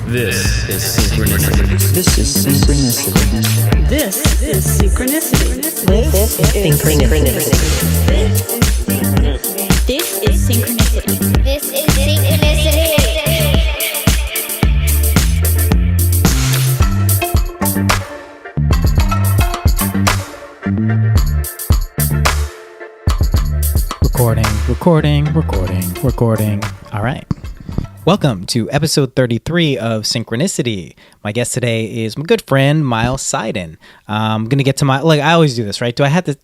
This is Synchronicity. This is Synchronicity. This is Synchronicity. This is Synchronicity. This is Synchronicity. This is Synchronicity. Recording. All right. Welcome to episode 33 of Synchronicity. My guest today is my good friend, Miles Seiden. I'm going to get to I always do this, right?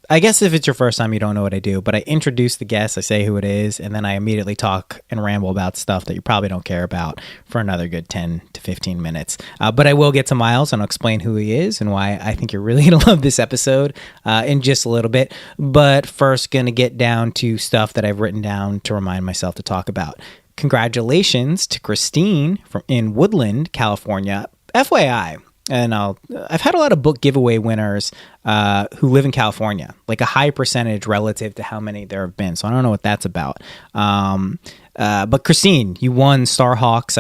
I guess if it's your first time, you don't know what I do, but I introduce the guest, I say who it is, and then I immediately talk and ramble about stuff that you probably don't care about for another good 10 to 15 minutes. But I will get to Miles and I'll explain who he is and why I think you're really going to love this episode in just a little bit. But first, going to get down to stuff that I've written down to remind myself to talk about. Congratulations to Christine in Woodland, California. FYI, and I've had a lot of book giveaway winners who live in California, like a high percentage relative to how many there have been. So I don't know what that's about. But Christine, you won Starhawks.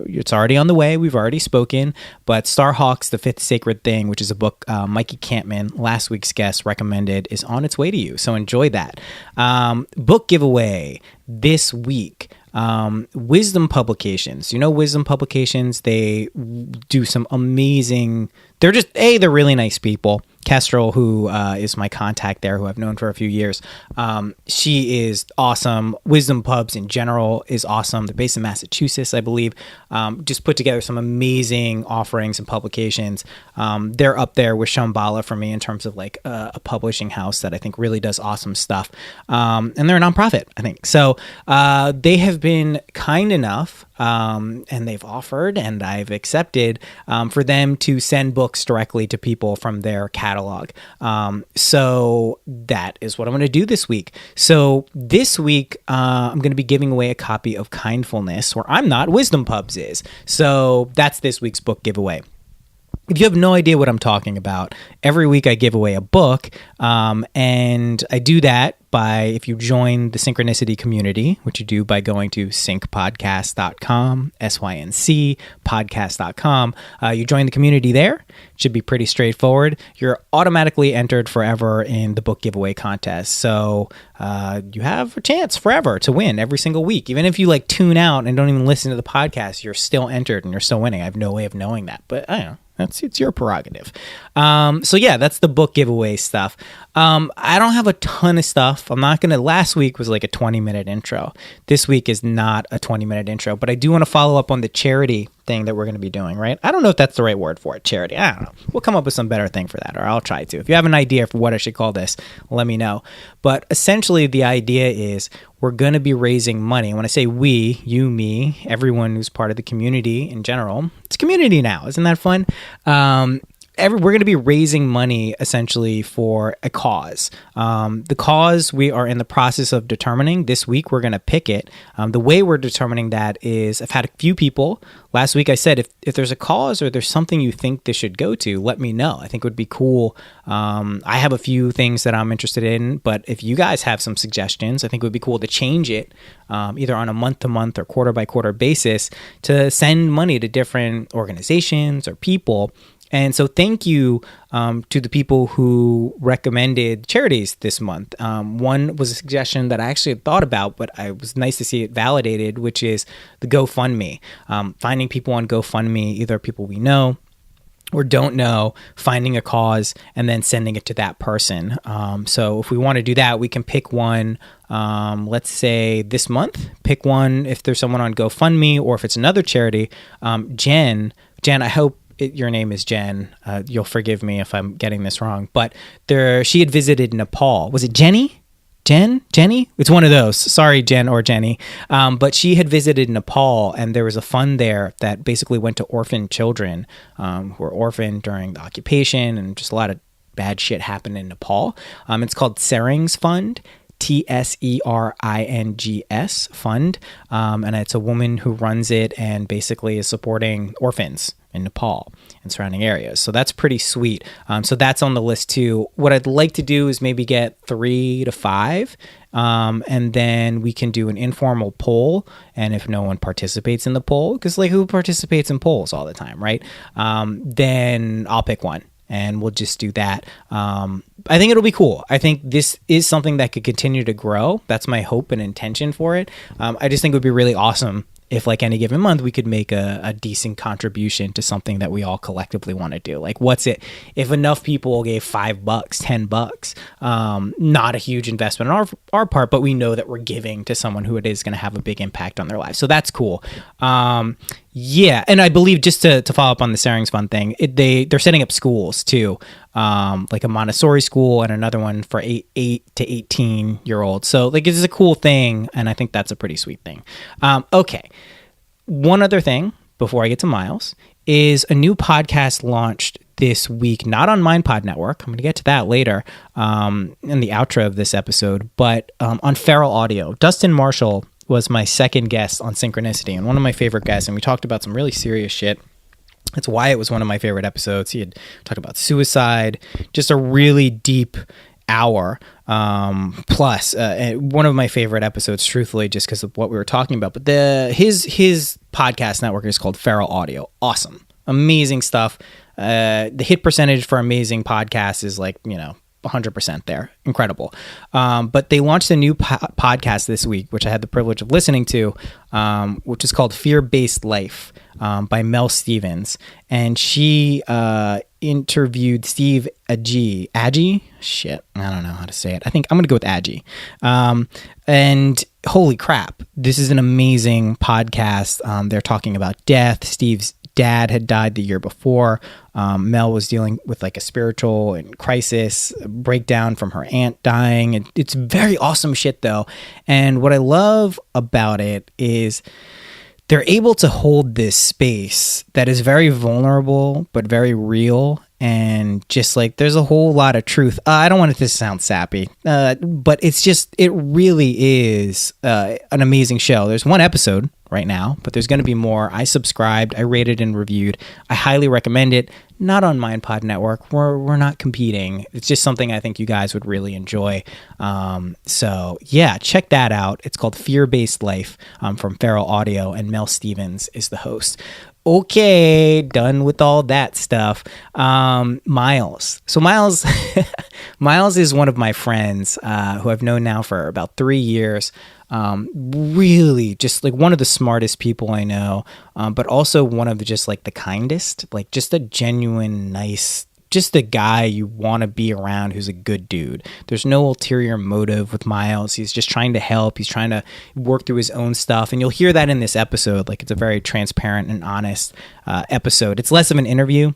It's already on the way. We've already spoken. But Starhawks, The Fifth Sacred Thing, which is a book Mikey Campman, last week's guest, recommended, is on its way to you. So enjoy that. Book giveaway this week. Wisdom Publications. You know Wisdom Publications? They do some amazing... They're really nice people. Kestrel, who is my contact there, who I've known for a few years, she is awesome. Wisdom Pubs in general is awesome. They're based in Massachusetts, I believe. Just put together some amazing offerings and publications. They're up there with Shambhala for me in terms of like a publishing house that I think really does awesome stuff. And they're a nonprofit, I think. So they have been kind enough, and they've offered, and I've accepted for them to send books directly to people from their catalog. So that is what I'm going to do this week. So this week, I'm going to be giving away a copy of Kindfulness, where I'm not, Wisdom Pubs is. So that's this week's book giveaway. If you have no idea what I'm talking about, every week I give away a book, and I do that if you join the Synchronicity Community, which you do by going to syncpodcast.com, SYNC podcast.com. You join the community there. It should be pretty straightforward. You're automatically entered forever in the book giveaway contest. So you have a chance forever to win every single week. Even if you tune out and don't even listen to the podcast, you're still entered and you're still winning. I have no way of knowing that, but I don't know. It's your prerogative. So yeah, that's the book giveaway stuff. I don't have a ton of stuff. Last week was like a 20-minute intro. This week is not a 20-minute intro, but I do want to follow up on the charity thing that we're going to be doing, right? I don't know if that's the right word for it, charity. I don't know. We'll come up with some better thing for that, or I'll try to. If you have an idea for what I should call this, let me know. But essentially, the idea is we're going to be raising money. When I say we, you, me, everyone who's part of the community in general, it's a community now. Isn't that fun? We're going to be raising money essentially for a cause. The cause we are in the process of determining. This week we're going to pick it. The way we're determining that is I've had a few people. Last week I said if there's a cause or there's something you think this should go to, let me know. I think it would be cool. I have a few things that I'm interested in, but if you guys have some suggestions, I think it would be cool to change it either on a month-to-month or quarter-by-quarter basis to send money to different organizations or people. And so thank you to the people who recommended charities this month. One was a suggestion that I actually had thought about, but it was nice to see it validated, which is the GoFundMe. Finding people on GoFundMe, either people we know or don't know, finding a cause and then sending it to that person. So if we want to do that, we can pick one, let's say this month, pick one if there's someone on GoFundMe, or if it's another charity. Jen, I hope your name is Jen. You'll forgive me if I'm getting this wrong, but she had visited Nepal. Was it Jenny? Jenny? It's one of those. Sorry, Jen or Jenny. But she had visited Nepal, and there was a fund there that basically went to orphan children who were orphaned during the occupation, and just a lot of bad shit happened in Nepal. It's called Serings Fund. TSERINGS Fund, and it's a woman who runs it and basically is supporting orphans in Nepal and surrounding areas. So that's pretty sweet. So that's on the list too. What I'd like to do is maybe get 3 to 5 and then we can do an informal poll. And if no one participates in the poll, because like who participates in polls all the time, right? Then I'll pick one. And we'll just do that. I think it'll be cool. I think this is something that could continue to grow. That's my hope and intention for it. I just think it would be really awesome if like any given month we could make a decent contribution to something that we all collectively want to do. Like what's it, if enough people gave $5, $10, not a huge investment on our part, but we know that we're giving to someone who it is going to have a big impact on their lives. So that's cool. Yeah, and I believe just to follow up on the Sarings Fund thing, they're setting up schools too, like a Montessori school and another one for 8 to 18-year-olds. So like it's a cool thing, and I think that's a pretty sweet thing. Okay, one other thing before I get to Miles is a new podcast launched this week, not on MindPod Network. I'm going to get to that later in the outro of this episode, but on Feral Audio. Dustin Marshall was my second guest on Synchronicity and one of my favorite guests, and we talked about some really serious shit. That's why it was one of my favorite episodes. He had talked about suicide, just a really deep hour plus. One of my favorite episodes, truthfully, just because of what we were talking about. But his podcast network is called Feral Audio. Awesome, amazing stuff. The hit percentage for amazing podcasts is like 100% there. Incredible. But they launched a new podcast this week, which I had the privilege of listening to, which is called Fear-Based Life by Mel Stevens. And she interviewed Steve Agee. Shit, I don't know how to say it. I think I'm going to go with Agee. And holy crap, this is an amazing podcast. They're talking about death. Steve's dad had died the year before. Mel was dealing with like a spiritual and crisis breakdown from her aunt dying. It's very awesome shit though. And what I love about it is they're able to hold this space that is very vulnerable, but very real. And just like, there's a whole lot of truth. I don't want it to sound sappy, but it really is an amazing show. There's one episode right now, but there's going to be more. I subscribed, I rated and reviewed. I highly recommend it. Not on MindPod Network. We're not competing. It's just something I think you guys would really enjoy. So yeah, check that out. It's called Fear-Based Life from Feral Audio, and Mel Stevens is the host. Okay, done with all that stuff. Miles. So Miles is one of my friends who I've known now for about 3 years. Really just like one of the smartest people I know, but also one of the kindest, like just a genuine, nice, just a guy you want to be around who's a good dude. There's no ulterior motive with Miles. He's just trying to help. He's trying to work through his own stuff. And you'll hear that in this episode. Like, it's a very transparent and honest episode. It's less of an interview.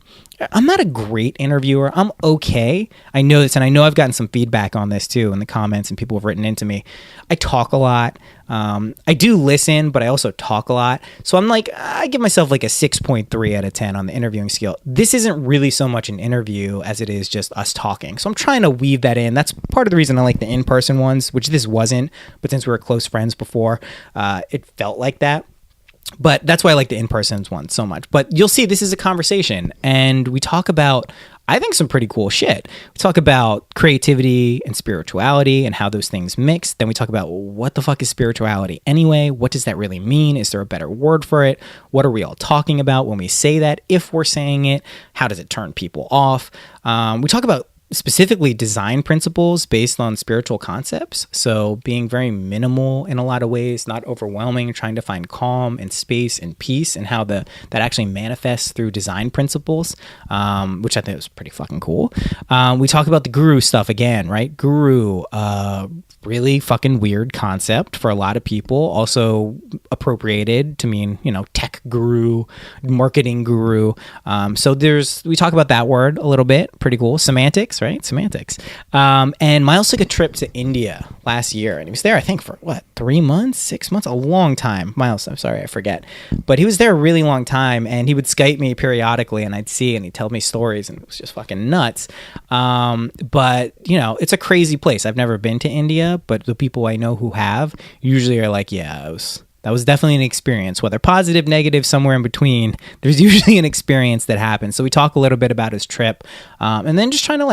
I'm not a great interviewer. I'm okay. I know this, and I know I've gotten some feedback on this too in the comments, and people have written into me. I talk a lot. I do listen, but I also talk a lot. So I give myself like a 6.3 out of 10 on the interviewing scale. This isn't really so much an interview as it is just us talking. So I'm trying to weave that in. That's part of the reason I like the in-person ones, which this wasn't. But since we were close friends before, it felt like that. But that's why I like the in-person ones so much. But you'll see this is a conversation, and we talk about, I think, some pretty cool shit. We talk about creativity and spirituality and how those things mix. Then we talk about, what the fuck is spirituality anyway? What does that really mean? Is there a better word for it? What are we all talking about when we say that? If we're saying it, how does it turn people off? We talk about specifically design principles based on spiritual concepts. So being very minimal in a lot of ways, not overwhelming, trying to find calm and space and peace, and how that actually manifests through design principles, which I think was pretty fucking cool. We talk about the guru stuff again, right? Guru, really fucking weird concept for a lot of people, also appropriated to mean, tech guru, marketing guru. So we talk about that word a little bit. Pretty cool. Semantics, right? Semantics. And Miles took a trip to India last year, and he was there, I think, for 3 months, 6 months, a long time. Miles, I'm sorry, I forget. But he was there a really long time, and he would Skype me periodically, and I'd see, and he'd tell me stories, and it was just fucking nuts. But, it's a crazy place. I've never been to India, but the people I know who have usually are like, yeah, that was definitely an experience, whether positive, negative, somewhere in between. There's usually an experience that happens. So we talk a little bit about his trip, and then just trying to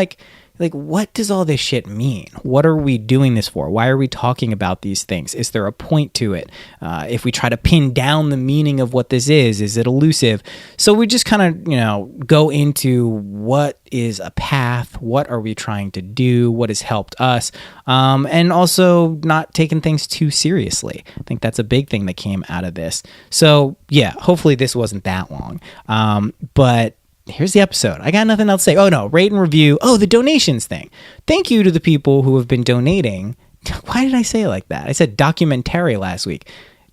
like, what does all this shit mean? What are we doing this for? Why are we talking about these things? Is there a point to it? If we try to pin down the meaning of what this is it elusive? So we just kind of, go into what is a path, what are we trying to do, what has helped us, and also not taking things too seriously. I think that's a big thing that came out of this. So yeah, hopefully this wasn't that long, but here's the episode. I got nothing else to say. Oh no, rate and review. Oh, the donations thing. Thank you to the people who have been donating. Why did I say it like that? I said documentary last week.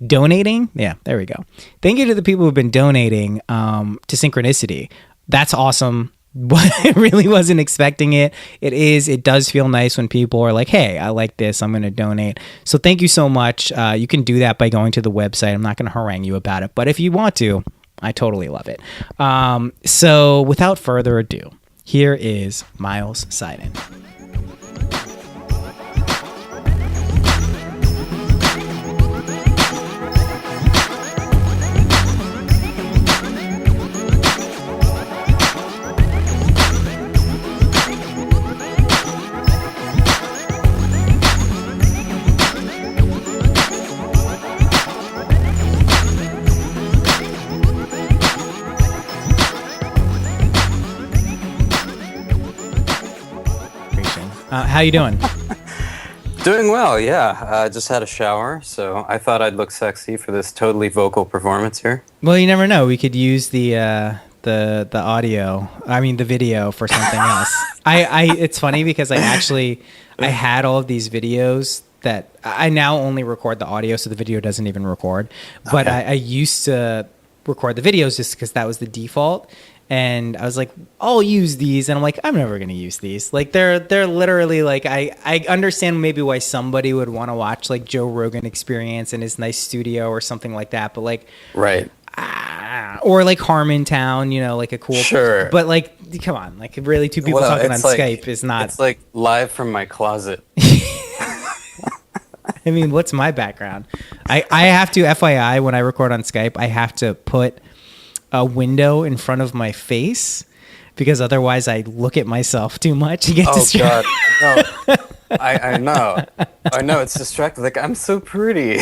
Donating? Yeah, there we go. Thank you to the people who have been donating to Synchronicity. That's awesome. I really wasn't expecting it. It does feel nice when people are like, hey, I like this, I'm going to donate. So thank you so much. You can do that by going to the website. I'm not going to harangue you about it, but if you want to, I totally love it. So without further ado, here is Miles Seiden. How you doing? Doing well, yeah. I just had a shower, so I thought I'd look sexy for this totally vocal performance here. Well, you never know. We could use the audio. I mean, the video for something else. It's funny because I had all of these videos that I now only record the audio, so the video doesn't even record. But okay. I used to record the videos just because that was the default. And I was like, I'll use these. And I'm like, I'm never going to use these. Like, they're literally like, I understand maybe why somebody would want to watch like Joe Rogan Experience in his nice studio or something like that. But like, right. Or like Harmontown, like a cool, sure. But like, come on, like really two people talking on Skype is not. It's like live from my closet. I mean, what's my background? I have to, FYI, when I record on Skype, I have to put a window in front of my face because otherwise I look at myself too much and get distracted. God, no. I know it's distracting. Like, I'm so pretty.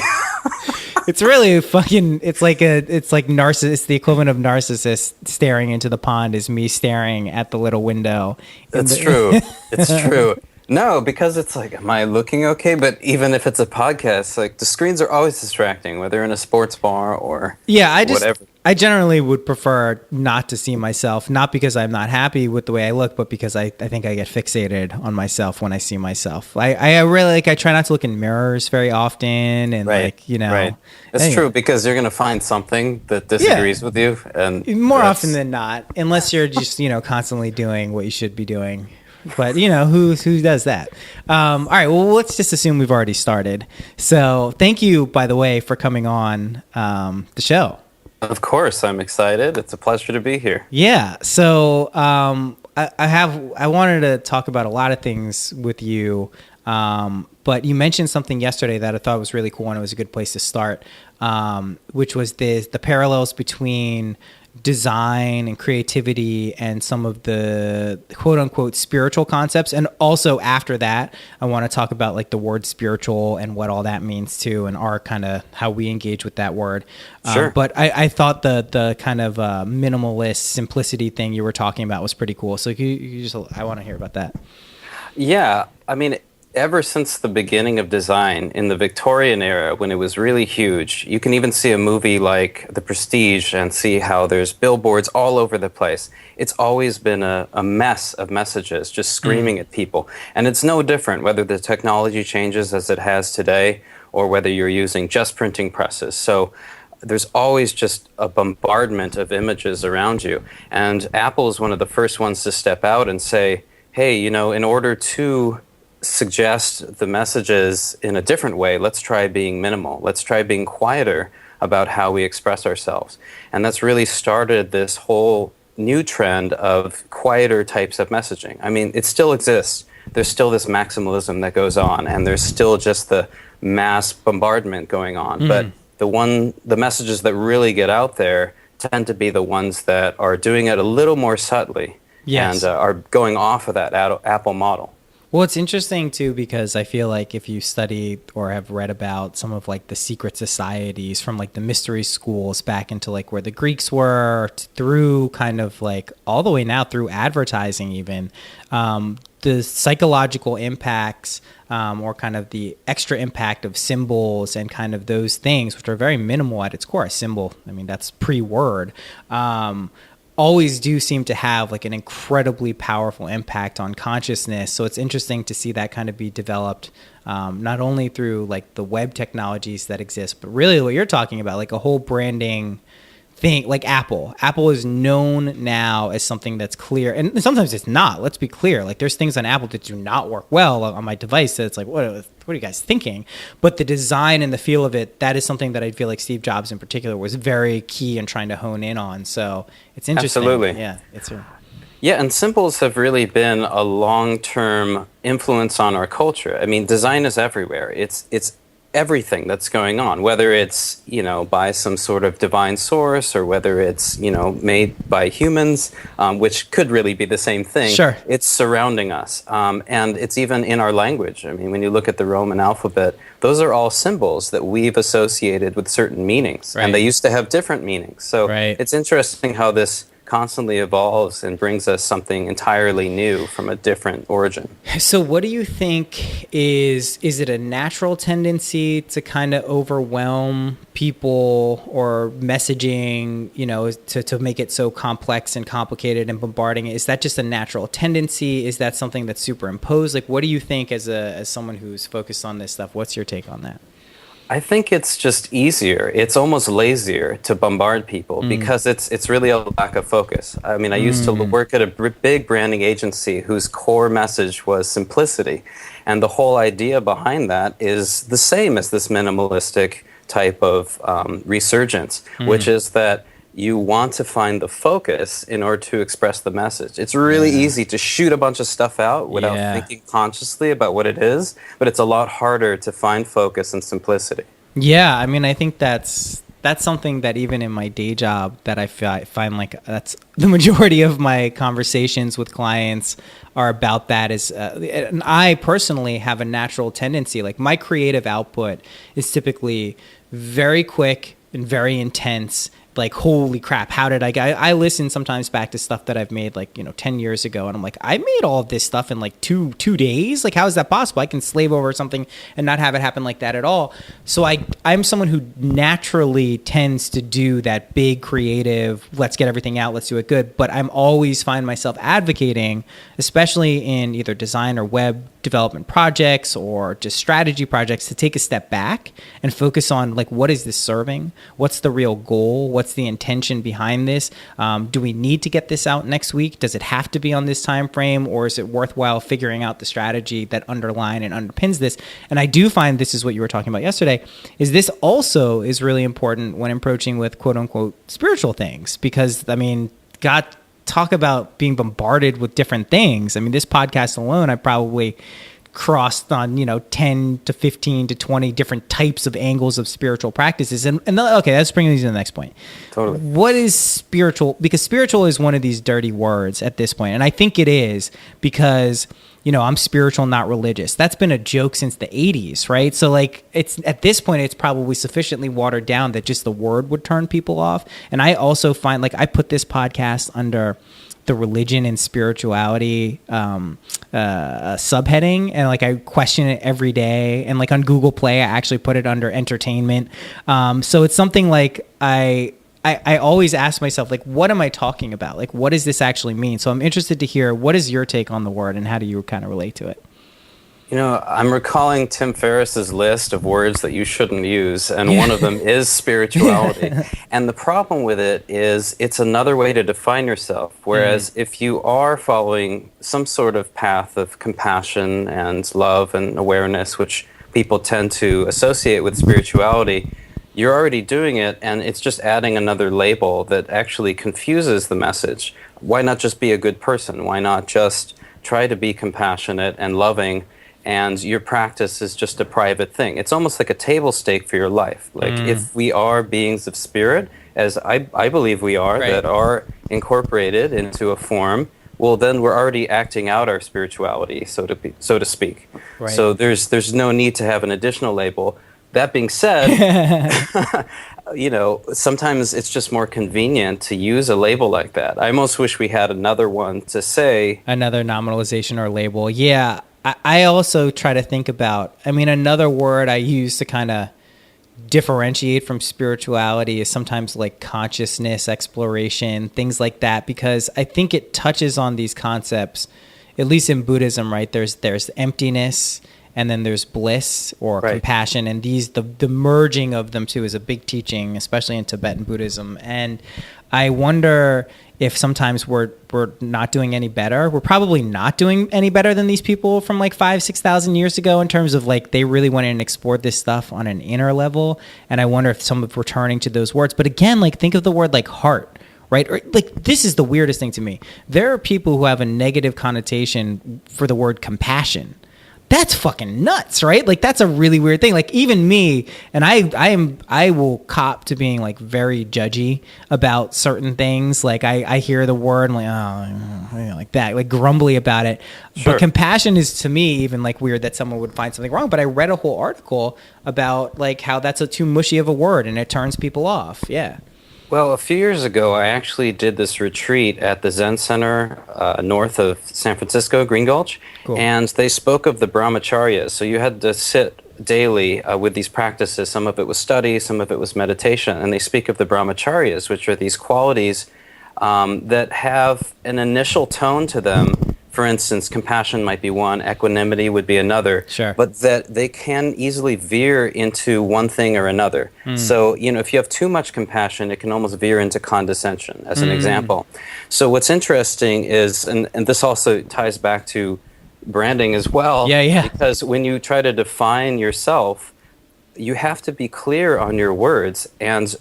It's really fucking, it's like narcissist, the equivalent of narcissist staring into the pond is me staring at the little window. That's true. It's true. No, because it's like, am I looking okay? But even if it's a podcast, like the screens are always distracting, whether in a sports bar or whatever. I generally would prefer not to see myself, not because I'm not happy with the way I look, but because I think I get fixated on myself when I see myself. I really I try not to look in mirrors very often, and Right. It's anyway. true because you're going to find something that disagrees with you, and more often than not, unless you're just constantly doing what you should be doing. But who does that? All right, well, let's just assume we've already started. So thank you, by the way, for coming on the show. Of course, I'm excited. It's a pleasure to be here. Yeah. So I wanted to talk about a lot of things with you, but you mentioned something yesterday that I thought was really cool, and it was a good place to start, which was the parallels between design and creativity and some of the quote unquote spiritual concepts. And also after that, I want to talk about like the word spiritual and what all that means too, and our kind of how we engage with that word. Sure. But I thought the kind of minimalist simplicity thing you were talking about was pretty cool. So I want to hear about that. Yeah. I mean, ever since the beginning of design in the Victorian era, when it was really huge, you can even see a movie like The Prestige and see how there's billboards all over the place. It's always been a mess of messages just screaming at people. And it's no different whether the technology changes as it has today or whether you're using just printing presses. So there's always just a bombardment of images around you. And Apple is one of the first ones to step out and say, hey, in order to suggest the messages in a different way, let's try being minimal. Let's try being quieter about how we express ourselves. And that's really started this whole new trend of quieter types of messaging. I mean, it still exists. There's still this maximalism that goes on, and there's still just the mass bombardment going on. But the messages that really get out there tend to be the ones that are doing it a little more subtly Yes. and are going off of that Apple model. Well, it's interesting too because I feel like if you study or have read about some of like the secret societies from like the mystery schools back into like where the Greeks were through kind of like all the way now through advertising even, the psychological impacts or kind of the extra impact of symbols and kind of those things, which are very minimal at its core. A symbol, I mean, that's pre-word. Always do seem to have like an incredibly powerful impact on consciousness. So it's interesting to see that kind of be developed not only through like the web technologies that exist, but really what you're talking about, like a whole branding thing, like Apple. Apple is known now as something that's clear, and sometimes it's not. Let's be clear. Like there's things on Apple that do not work well on my device. That it's like, what are you guys thinking? But the design and the feel of it, that is something that I feel like Steve Jobs in particular was very key in trying to hone in on. So it's interesting. Absolutely. Yeah, Yeah, and symbols have really been a long-term influence on our culture. I mean, design is everywhere. It's everything that's going on, whether it's, by some sort of divine source or whether it's, made by humans, which could really be the same thing. Sure. It's surrounding us. And it's even in our language. I mean, when you look at the Roman alphabet, those are all symbols that we've associated with certain meanings. Right. And they used to have different meanings. So Right. It's interesting how this constantly evolves and brings us something entirely new from a different origin. So what do you think is it a natural tendency to kind of overwhelm people or messaging, to make it so complex and complicated and bombarding it? Is that just a natural tendency? Is that something that's superimposed? Like, what do you think as someone who's focused on this stuff? What's your take on that? I think it's just easier. It's almost lazier to bombard people because it's really a lack of focus. I mean, I used to work at a big branding agency whose core message was simplicity. And the whole idea behind that is the same as this minimalistic type of resurgence, which is that you want to find the focus in order to express the message. It's really easy to shoot a bunch of stuff out without thinking consciously about what it is, but it's a lot harder to find focus and simplicity. Yeah, I mean, I think that's something that even in my day job that I find like that's the majority of my conversations with clients are about that is, and I personally have a natural tendency, like my creative output is typically very quick and very intense. Like, holy crap, how did I listen sometimes back to stuff that I've made like, 10 years ago. And I'm like, I made all of this stuff in like two days. Like, how is that possible? I can slave over something and not have it happen like that at all. So I'm someone who naturally tends to do that big creative, let's get everything out, let's do it good. But I'm always find myself advocating, especially in either design or web development projects or just strategy projects, to take a step back and focus on like, what is this serving? What's the real goal? What's the intention behind this? Do we need to get this out next week? Does it have to be on this time frame, or is it worthwhile figuring out the strategy that underline and underpins this? And I do find this is what you were talking about yesterday, is this also is really important when approaching with quote unquote spiritual things, because I mean, God, talk about being bombarded with different things. I mean, this podcast alone, I probably crossed on 10 to 15 to 20 different types of angles of spiritual practices, and okay, that's bringing me to the next point. Totally. What is spiritual? Because spiritual is one of these dirty words at this point, and I think it is because I'm spiritual, not religious. That's been a joke since the 80s, right? So like, it's at this point, it's probably sufficiently watered down that just the word would turn people off. And I also find, like, I put this podcast under the religion and spirituality subheading, and like I question it every day. And like on Google Play, I actually put it under entertainment. So it's something like I always ask myself, like, what am I talking about? Like, what does this actually mean? So I'm interested to hear, what is your take on the word and how do you kind of relate to it? I'm recalling Tim Ferriss's list of words that you shouldn't use, and one of them is spirituality. And the problem with it is it's another way to define yourself. Whereas if you are following some sort of path of compassion and love and awareness, which people tend to associate with spirituality, you're already doing it, and it's just adding another label that actually confuses the message. Why not just be a good person? Why not just try to be compassionate and loving, and your practice is just a private thing? It's almost like a table stake for your life. Like, if we are beings of spirit, as I believe we are, right, that are incorporated into a form, well, then we're already acting out our spirituality, so to speak. Right. So there's no need to have an additional label. That being said, sometimes it's just more convenient to use a label like that. I almost wish we had another one to say. Another nominalization or label. Yeah. I also try to think about, another word I use to kind of differentiate from spirituality is sometimes like consciousness, exploration, things like that, because I think it touches on these concepts, at least in Buddhism, right? There's emptiness, and then there's bliss or compassion, and the merging of them too is a big teaching, especially in Tibetan Buddhism. And I wonder if sometimes we're not doing any better. We're probably not doing any better than these people from like 5,000-6,000 years ago in terms of like they really went in and explored this stuff on an inner level. And I wonder if some of returning to those words. But again, like think of the word like heart, right? Or, like this is the weirdest thing to me. There are people who have a negative connotation for the word compassion. That's fucking nuts, right? Like that's a really weird thing. Like even me, and I will cop to being like very judgy about certain things. Like I hear the word, I'm like, oh, like that, like grumbly about it. Sure. But compassion is to me even like weird that someone would find something wrong. But I read a whole article about like how that's a too mushy of a word and it turns people off. Yeah. Well, a few years ago, I actually did this retreat at the Zen Center north of San Francisco, Green Gulch, cool. And they spoke of the brahmacharyas. So you had to sit daily with these practices. Some of it was study, some of it was meditation, and they speak of the brahmacharyas, which are these qualities that have an initial tone to them. For instance, compassion might be one, equanimity would be another, sure. But that they can easily veer into one thing or another. So, if you have too much compassion, it can almost veer into condescension, as an example. So what's interesting is, and this also ties back to branding as well, because when you try to define yourself, you have to be clear on your words and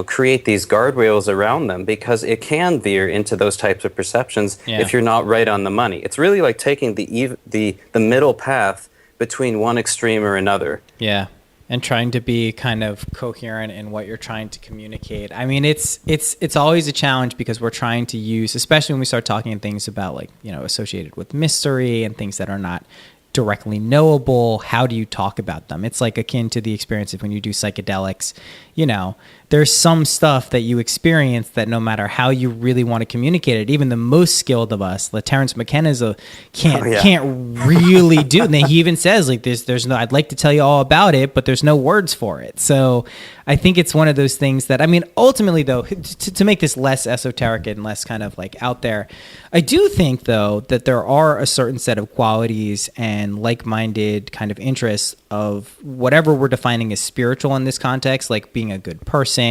create these guardrails around them, because it can veer into those types of perceptions if you're not right on the money. It's really like taking the middle path between one extreme or another. Yeah, and trying to be kind of coherent in what you're trying to communicate. I mean, it's always a challenge because we're trying to use, especially when we start talking things about like, associated with mystery and things that are not directly knowable. How do you talk about them? It's like akin to the experience of when you do psychedelics. There's some stuff that you experience that no matter how you really want to communicate it, even the most skilled of us, like Terrence McKenna, can't really do. And then he even says like there's no, I'd like to tell you all about it, but there's no words for it. So I think it's one of those things that, ultimately though, to make this less esoteric and less kind of like out there, I do think though that there are a certain set of qualities and like-minded kind of interests of whatever we're defining as spiritual in this context, like being a good person,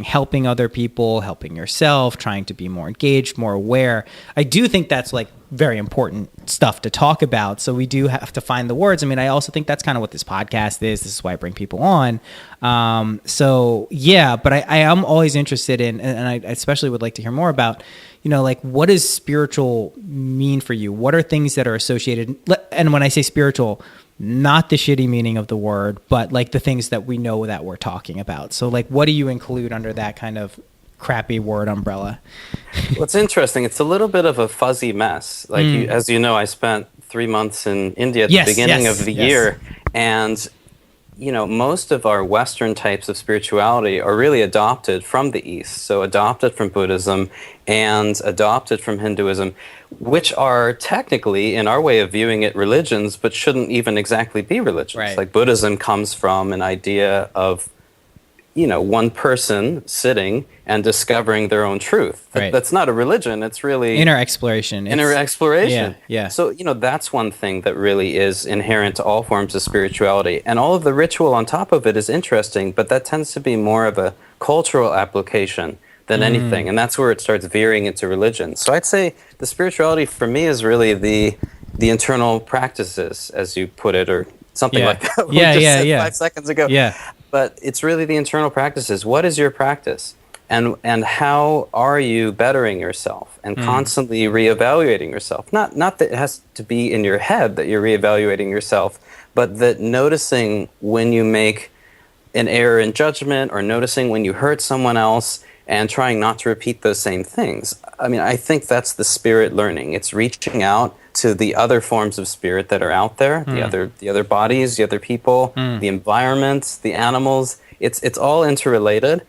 helping other people, helping yourself, trying to be more engaged, more aware. I do think that's like very important stuff to talk about. So we do have to find the words. I also think that's kind of what this podcast is. This is why I bring people on. But I am always interested in, and I especially would like to hear more about, like what does spiritual mean for you? What are things that are associated? And when I say spiritual, not the shitty meaning of the word, but like the things that we know that we're talking about. So like, what do you include under that kind of crappy word umbrella? Well, it's interesting. It's a little bit of a fuzzy mess. Like, as you know, I spent 3 months in India at the beginning of the year. And, most of our Western types of spirituality are really adopted from the East. So adopted from Buddhism and adopted from Hinduism, which are technically, in our way of viewing it, religions, but shouldn't even exactly be religions. Right. Like Buddhism comes from an idea of one person sitting and discovering their own truth. Right. That's not a religion. It's really inner exploration. Yeah. So, that's one thing that really is inherent to all forms of spirituality. And all of the ritual on top of it is interesting, but that tends to be more of a cultural application than anything. And that's where it starts veering into religion. So I'd say the spirituality for me is really the internal practices, as you put it, or something like that. We just said 5 seconds ago. Yeah. But it's really the internal practices. What is your practice? And how are you bettering yourself and constantly reevaluating yourself? Not that it has to be in your head that you're reevaluating yourself, but that noticing when you make an error in judgment or noticing when you hurt someone else and trying not to repeat those same things. I mean, I think that's the spirit learning. It's reaching out to the other forms of spirit that are out there, the other bodies, the other people, the environment, the animals. It's all interrelated,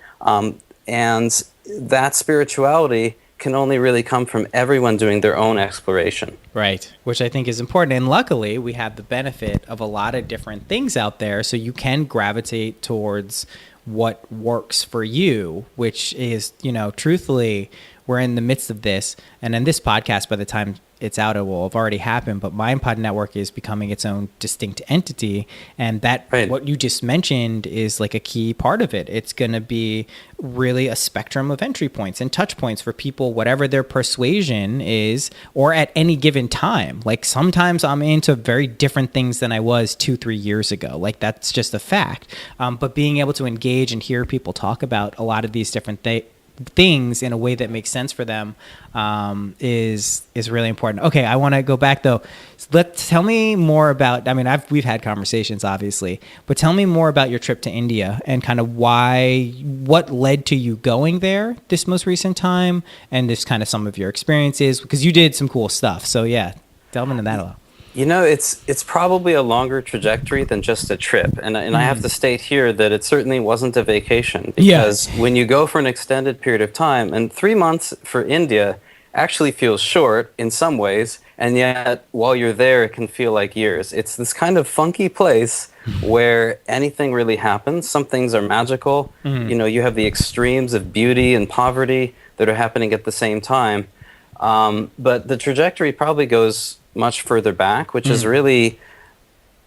and that spirituality can only really come from everyone doing their own exploration. Right, which I think is important. And luckily, we have the benefit of a lot of different things out there, so you can gravitate towards what works for you, which is, truthfully, we're in the midst of this. And in this podcast, by the time it's out, it will have already happened. But MindPod Network is becoming its own distinct entity. And that, what you just mentioned, is like a key part of it. It's going to be really a spectrum of entry points and touch points for people, whatever their persuasion is, or at any given time. Like sometimes I'm into very different things than I was 2-3 years ago. Like that's just a fact. But being able to engage and hear people talk about a lot of these different things in a way that makes sense for them is really important. Okay, I want to go back though. Tell me more about. I mean, we've had conversations, obviously, but tell me more about your trip to India and kind of what led to you going there this most recent time, and just kind of some of your experiences, because you did some cool stuff. So yeah, delve into that a lot. It's probably a longer trajectory than just a trip. And I have to state here that it certainly wasn't a vacation, because when you go for an extended period of time, and 3 months for India actually feels short in some ways, and yet while you're there, it can feel like years. It's this kind of funky place where anything really happens. Some things are magical. You have the extremes of beauty and poverty that are happening at the same time. But the trajectory probably goes much further back, which is really,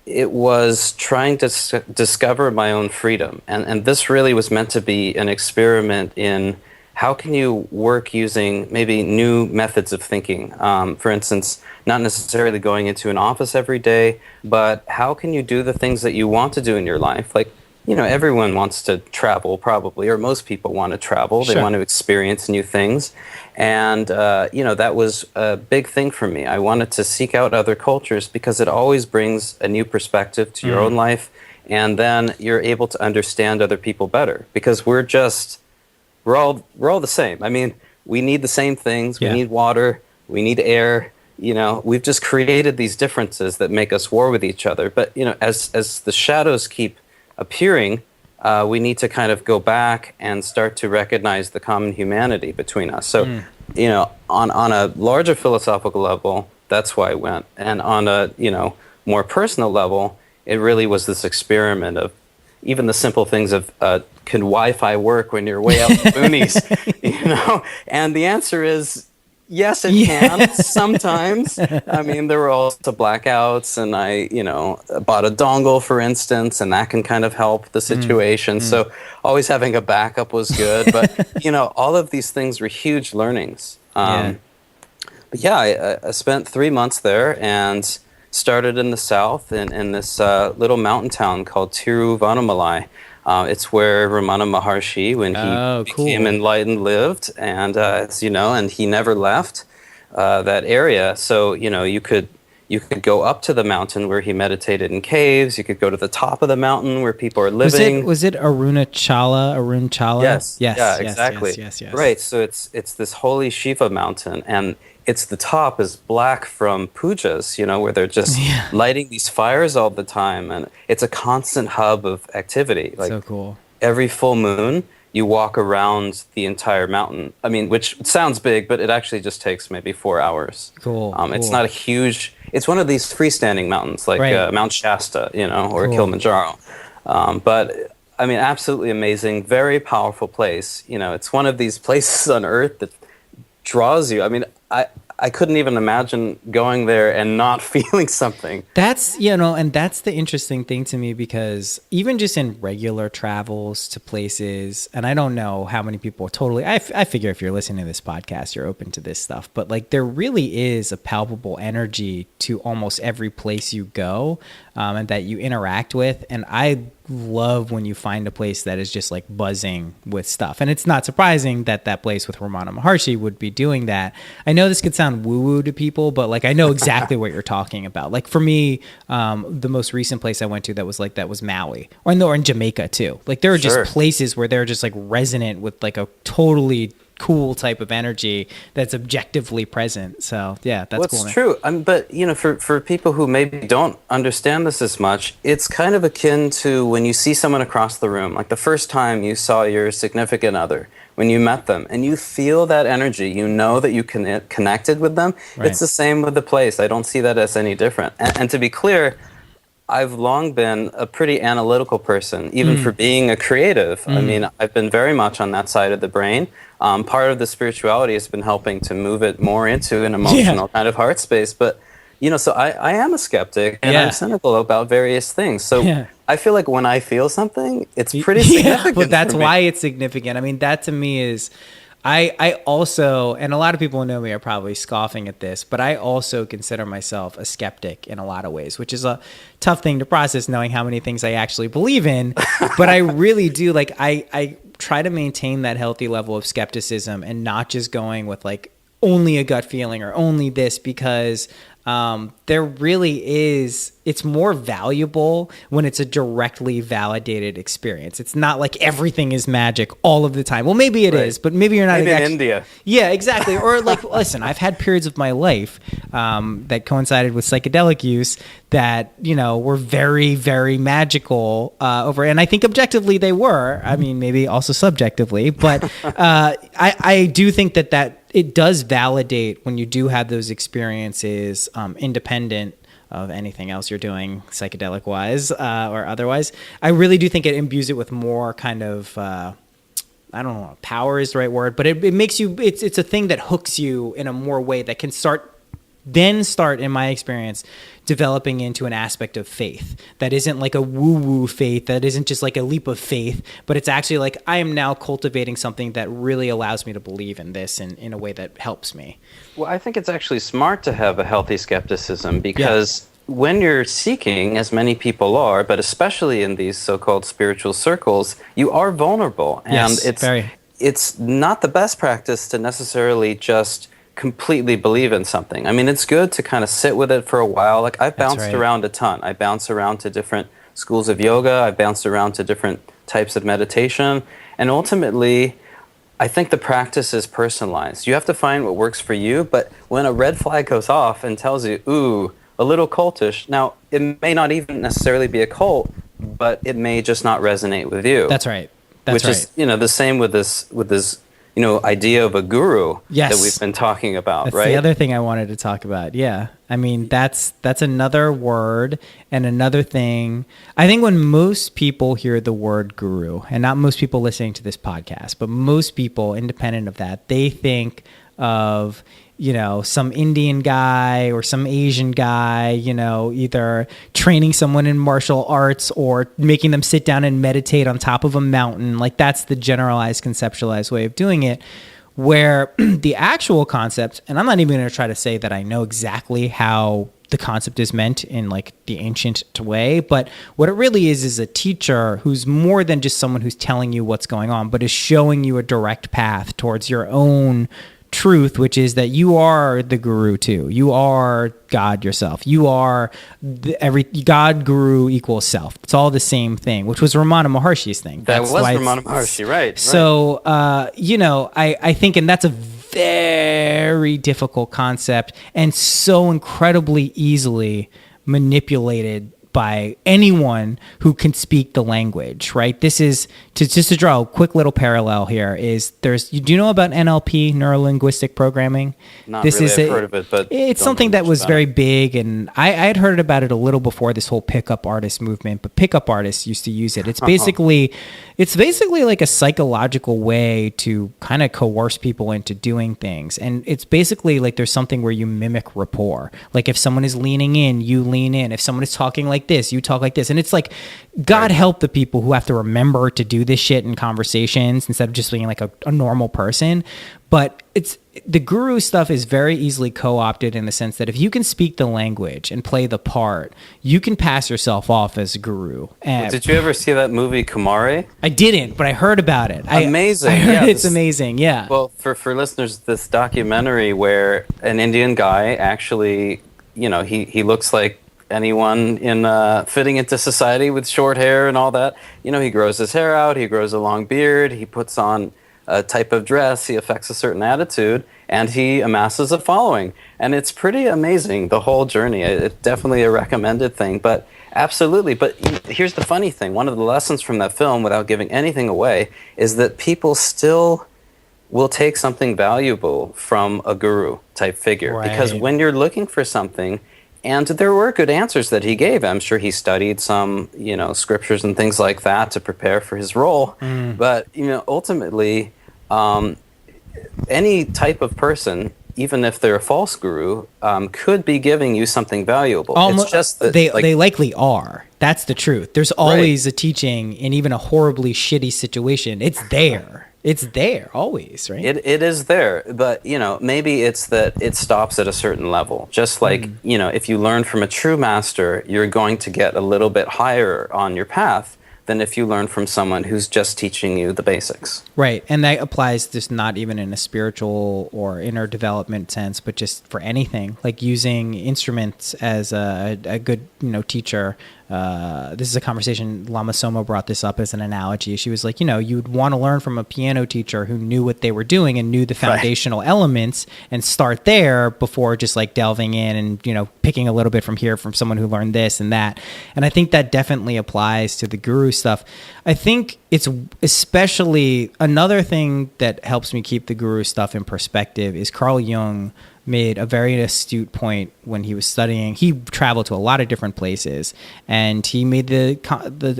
it was trying to discover my own freedom. And this really was meant to be an experiment in how can you work using maybe new methods of thinking. For instance, not necessarily going into an office every day, but how can you do the things that you want to do in your life? Like, everyone wants to travel probably, or most people want to travel. They want to experience new things. And, that was a big thing for me. I wanted to seek out other cultures because it always brings a new perspective to your own life. And then you're able to understand other people better, because we're all the same. I mean, we need the same things. We need water. We need air. We've just created these differences that make us war with each other. But, as the shadows keep appearing, we need to kind of go back and start to recognize the common humanity between us. So, on a larger philosophical level, that's why I went. And on a, more personal level, it really was this experiment of even the simple things of, can Wi-Fi work when you're way out in the boonies? And the answer is, yes, it can sometimes. I mean, there were also blackouts, and I, bought a dongle, for instance, and that can kind of help the situation. So always having a backup was good. But, all of these things were huge learnings. But yeah, I spent 3 months there and started in the south in this little mountain town called Tiruvannamalai. It's where Ramana Maharshi, when he became enlightened, lived, and as you know, and he never left that area. So you could go up to the mountain where he meditated in caves. You could go to the top of the mountain where people are living. Was it Arun Chala? Yes. Yes. Exactly. Yes. Right. So it's this holy Shiva mountain, and the top is black from pujas, where they're just lighting these fires all the time. And it's a constant hub of activity. Like, so cool. Every full moon, you walk around the entire mountain. I mean, which sounds big, but it actually just takes maybe 4 hours. Cool. It's not a huge, it's one of these freestanding mountains, like Mount Shasta, or Kilimanjaro. But I mean, absolutely amazing, very powerful place. It's one of these places on earth that draws you. I mean, I couldn't even imagine going there and not feeling something. That's, and that's the interesting thing to me, because even just in regular travels to places, and I don't know how many people totally, I figure if you're listening to this podcast, you're open to this stuff, but like there really is a palpable energy to almost every place you go. and that you interact with. And I love when you find a place that is just like buzzing with stuff. And it's not surprising that that place with Ramana Maharshi would be doing that. I know this could sound woo-woo to people, but like I know exactly what you're talking about. Like for me, the most recent place I went to that was Maui, or in Jamaica too. Like there are just places where they're just like resonant with like a totally cool type of energy that's objectively present. So yeah, that's cool. It's true. But for people who maybe don't understand this as much, it's kind of akin to when you see someone across the room, like the first time you saw your significant other, when you met them and you feel that energy, you know that you connected with them. Right. It's the same with the place. I don't see that as any different. And to be clear, I've long been a pretty analytical person, even for being a creative. I mean, I've been very much on that side of the brain. Part of the spirituality has been helping to move it more into an emotional kind of heart space. But, so I am a skeptic and I'm cynical about various things. So I feel like when I feel something, it's pretty significant. But that's why it's significant. I mean, that to me is... I also, and a lot of people who know me are probably scoffing at this, but I also consider myself a skeptic in a lot of ways, which is a tough thing to process, knowing how many things I actually believe in. But I really do, like, I try to maintain that healthy level of skepticism and not just going with like only a gut feeling or only this, because there really is, it's more valuable when it's a directly validated experience. It's not like everything is magic all of the time. Well, maybe it is, but maybe you're not. Maybe in India. Yeah, exactly. Or like, listen, I've had periods of my life that coincided with psychedelic use that, were very, very magical and I think objectively they were. I mean, maybe also subjectively, but I do think that it does validate when you do have those experiences independent of anything else you're doing psychedelic wise or otherwise. I really do think it imbues it with more kind of I don't know if power is the right word, but it makes you, it's a thing that hooks you in a more way that can start in my experience developing into an aspect of faith that isn't like a woo-woo faith, that isn't just like a leap of faith, but it's actually like I am now cultivating something that really allows me to believe in this in a way that helps me. Well, I think it's actually smart to have a healthy skepticism because when you're seeking, as many people are, but especially in these so-called spiritual circles, you are vulnerable. And it's not the best practice to necessarily just completely believe in something. I mean, it's good to kind of sit with it for a while. Like I've bounced around a ton. I bounce around to different schools of yoga. I bounced around to different types of meditation. And ultimately, I think the practice is personalized. You have to find what works for you. But when a red flag goes off and tells you, ooh, a little cultish, now it may not even necessarily be a cult, but it may just not resonate with you. That's right. Which is, the same with this idea of a guru that we've been talking about, that's right? The other thing I wanted to talk about. Yeah. I mean, that's another word and another thing. I think when most people hear the word guru, and not most people listening to this podcast, but most people independent of that, they think of, some Indian guy or some Asian guy, either training someone in martial arts or making them sit down and meditate on top of a mountain. Like that's the generalized, conceptualized way of doing it, where the actual concept, and I'm not even going to try to say that I know exactly how the concept is meant in like the ancient way, but what it really is a teacher who's more than just someone who's telling you what's going on, but is showing you a direct path towards your own truth, which is that you are the guru too. You are God yourself. You are God guru equals self. It's all the same thing, which was Ramana Maharshi's thing. That was Ramana Maharshi, right? So, I think, and that's a very difficult concept and so incredibly easily manipulated by anyone who can speak the language, right? This is just to draw a quick little parallel here is do you know about NLP, neuro-linguistic programming? Not really, I've heard of it, but it's something that was very big, and I had heard about it a little before this whole pickup artist movement, but pickup artists used to use it. It's basically like a psychological way to kind of coerce people into doing things, and it's basically like there's something where you mimic rapport. Like if someone is leaning in, you lean in. If someone is talking like like this, you talk like this. And it's like, God help the people who have to remember to do this shit in conversations instead of just being like a normal person. But it's the guru stuff is very easily co-opted in the sense that if you can speak the language and play the part, you can pass yourself off as a guru. And Did you ever see that movie Kumare? I didn't, but I heard about it. Amazing. I heard it's this- amazing. Yeah. Well, for listeners, this documentary where an Indian guy actually, he looks like anyone in fitting into society with short hair and all that. He grows his hair out, he grows a long beard, he puts on a type of dress, he affects a certain attitude, and he amasses a following. And it's pretty amazing, the whole journey. It's definitely a recommended thing, but absolutely. But here's the funny thing. One of the lessons from that film, without giving anything away, is that people still will take something valuable from a guru type figure. Right. Because when you're looking for something, and there were good answers that he gave. I'm sure he studied some, scriptures and things like that to prepare for his role. But, ultimately, any type of person, even if they're a false guru, could be giving you something valuable. Almost, it's just that, they likely are. That's the truth. There's always a teaching in even a horribly shitty situation. It's there. It's there always, right? It is there, but maybe it's that it stops at a certain level. Just like if you learn from a true master, you're going to get a little bit higher on your path than if you learn from someone who's just teaching you the basics. Right, and that applies just not even in a spiritual or inner development sense, but just for anything, like using instruments as a good teacher. This is a conversation, Lama Soma brought this up as an analogy. She was like, you'd want to learn from a piano teacher who knew what they were doing and knew the foundational elements and start there before just like delving in and, picking a little bit from here from someone who learned this and that. And I think that definitely applies to the guru stuff. I think it's especially another thing that helps me keep the guru stuff in perspective is Carl Jung made a very astute point when he was studying. He traveled to a lot of different places, and he made the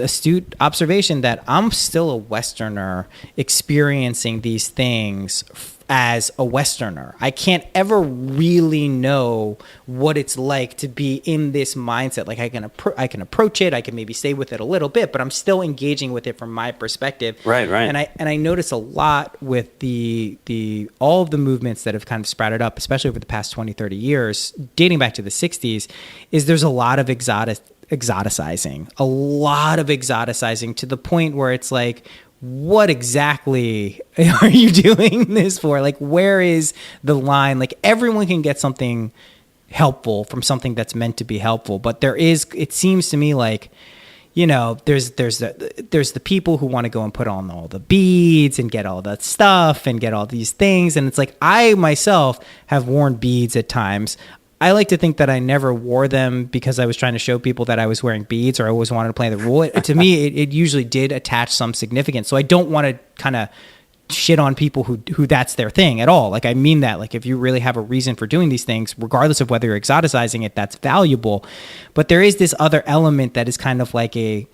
astute observation that I'm still a Westerner experiencing these things as a Westerner. I can't ever really know what it's like to be in this mindset. Like I can approach it, I can maybe stay with it a little bit, but I'm still engaging with it from my perspective. Right. And I notice a lot with the all of the movements that have kind of sprouted up, especially over the past 20, 30 years, dating back to the 60s, is there's a lot of exoticizing to the point where it's like, what exactly are you doing this for? Like, where is the line? Like, everyone can get something helpful from something that's meant to be helpful, but it seems to me like, there's the people who want to go and put on all the beads and get all that stuff and get all these things. And it's like, I myself have worn beads at times. I like to think that I never wore them because I was trying to show people that I was wearing beads or I always wanted to play the role. To me, it usually did attach some significance. So I don't want to kind of shit on people who that's their thing at all. Like, I mean that. Like, if you really have a reason for doing these things, regardless of whether you're exoticizing it, that's valuable. But there is this other element that is kind of like a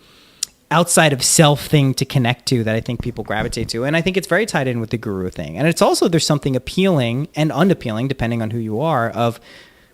outside of self thing to connect to that I think people gravitate to. And I think it's very tied in with the guru thing. And it's also, there's something appealing and unappealing, depending on who you are, of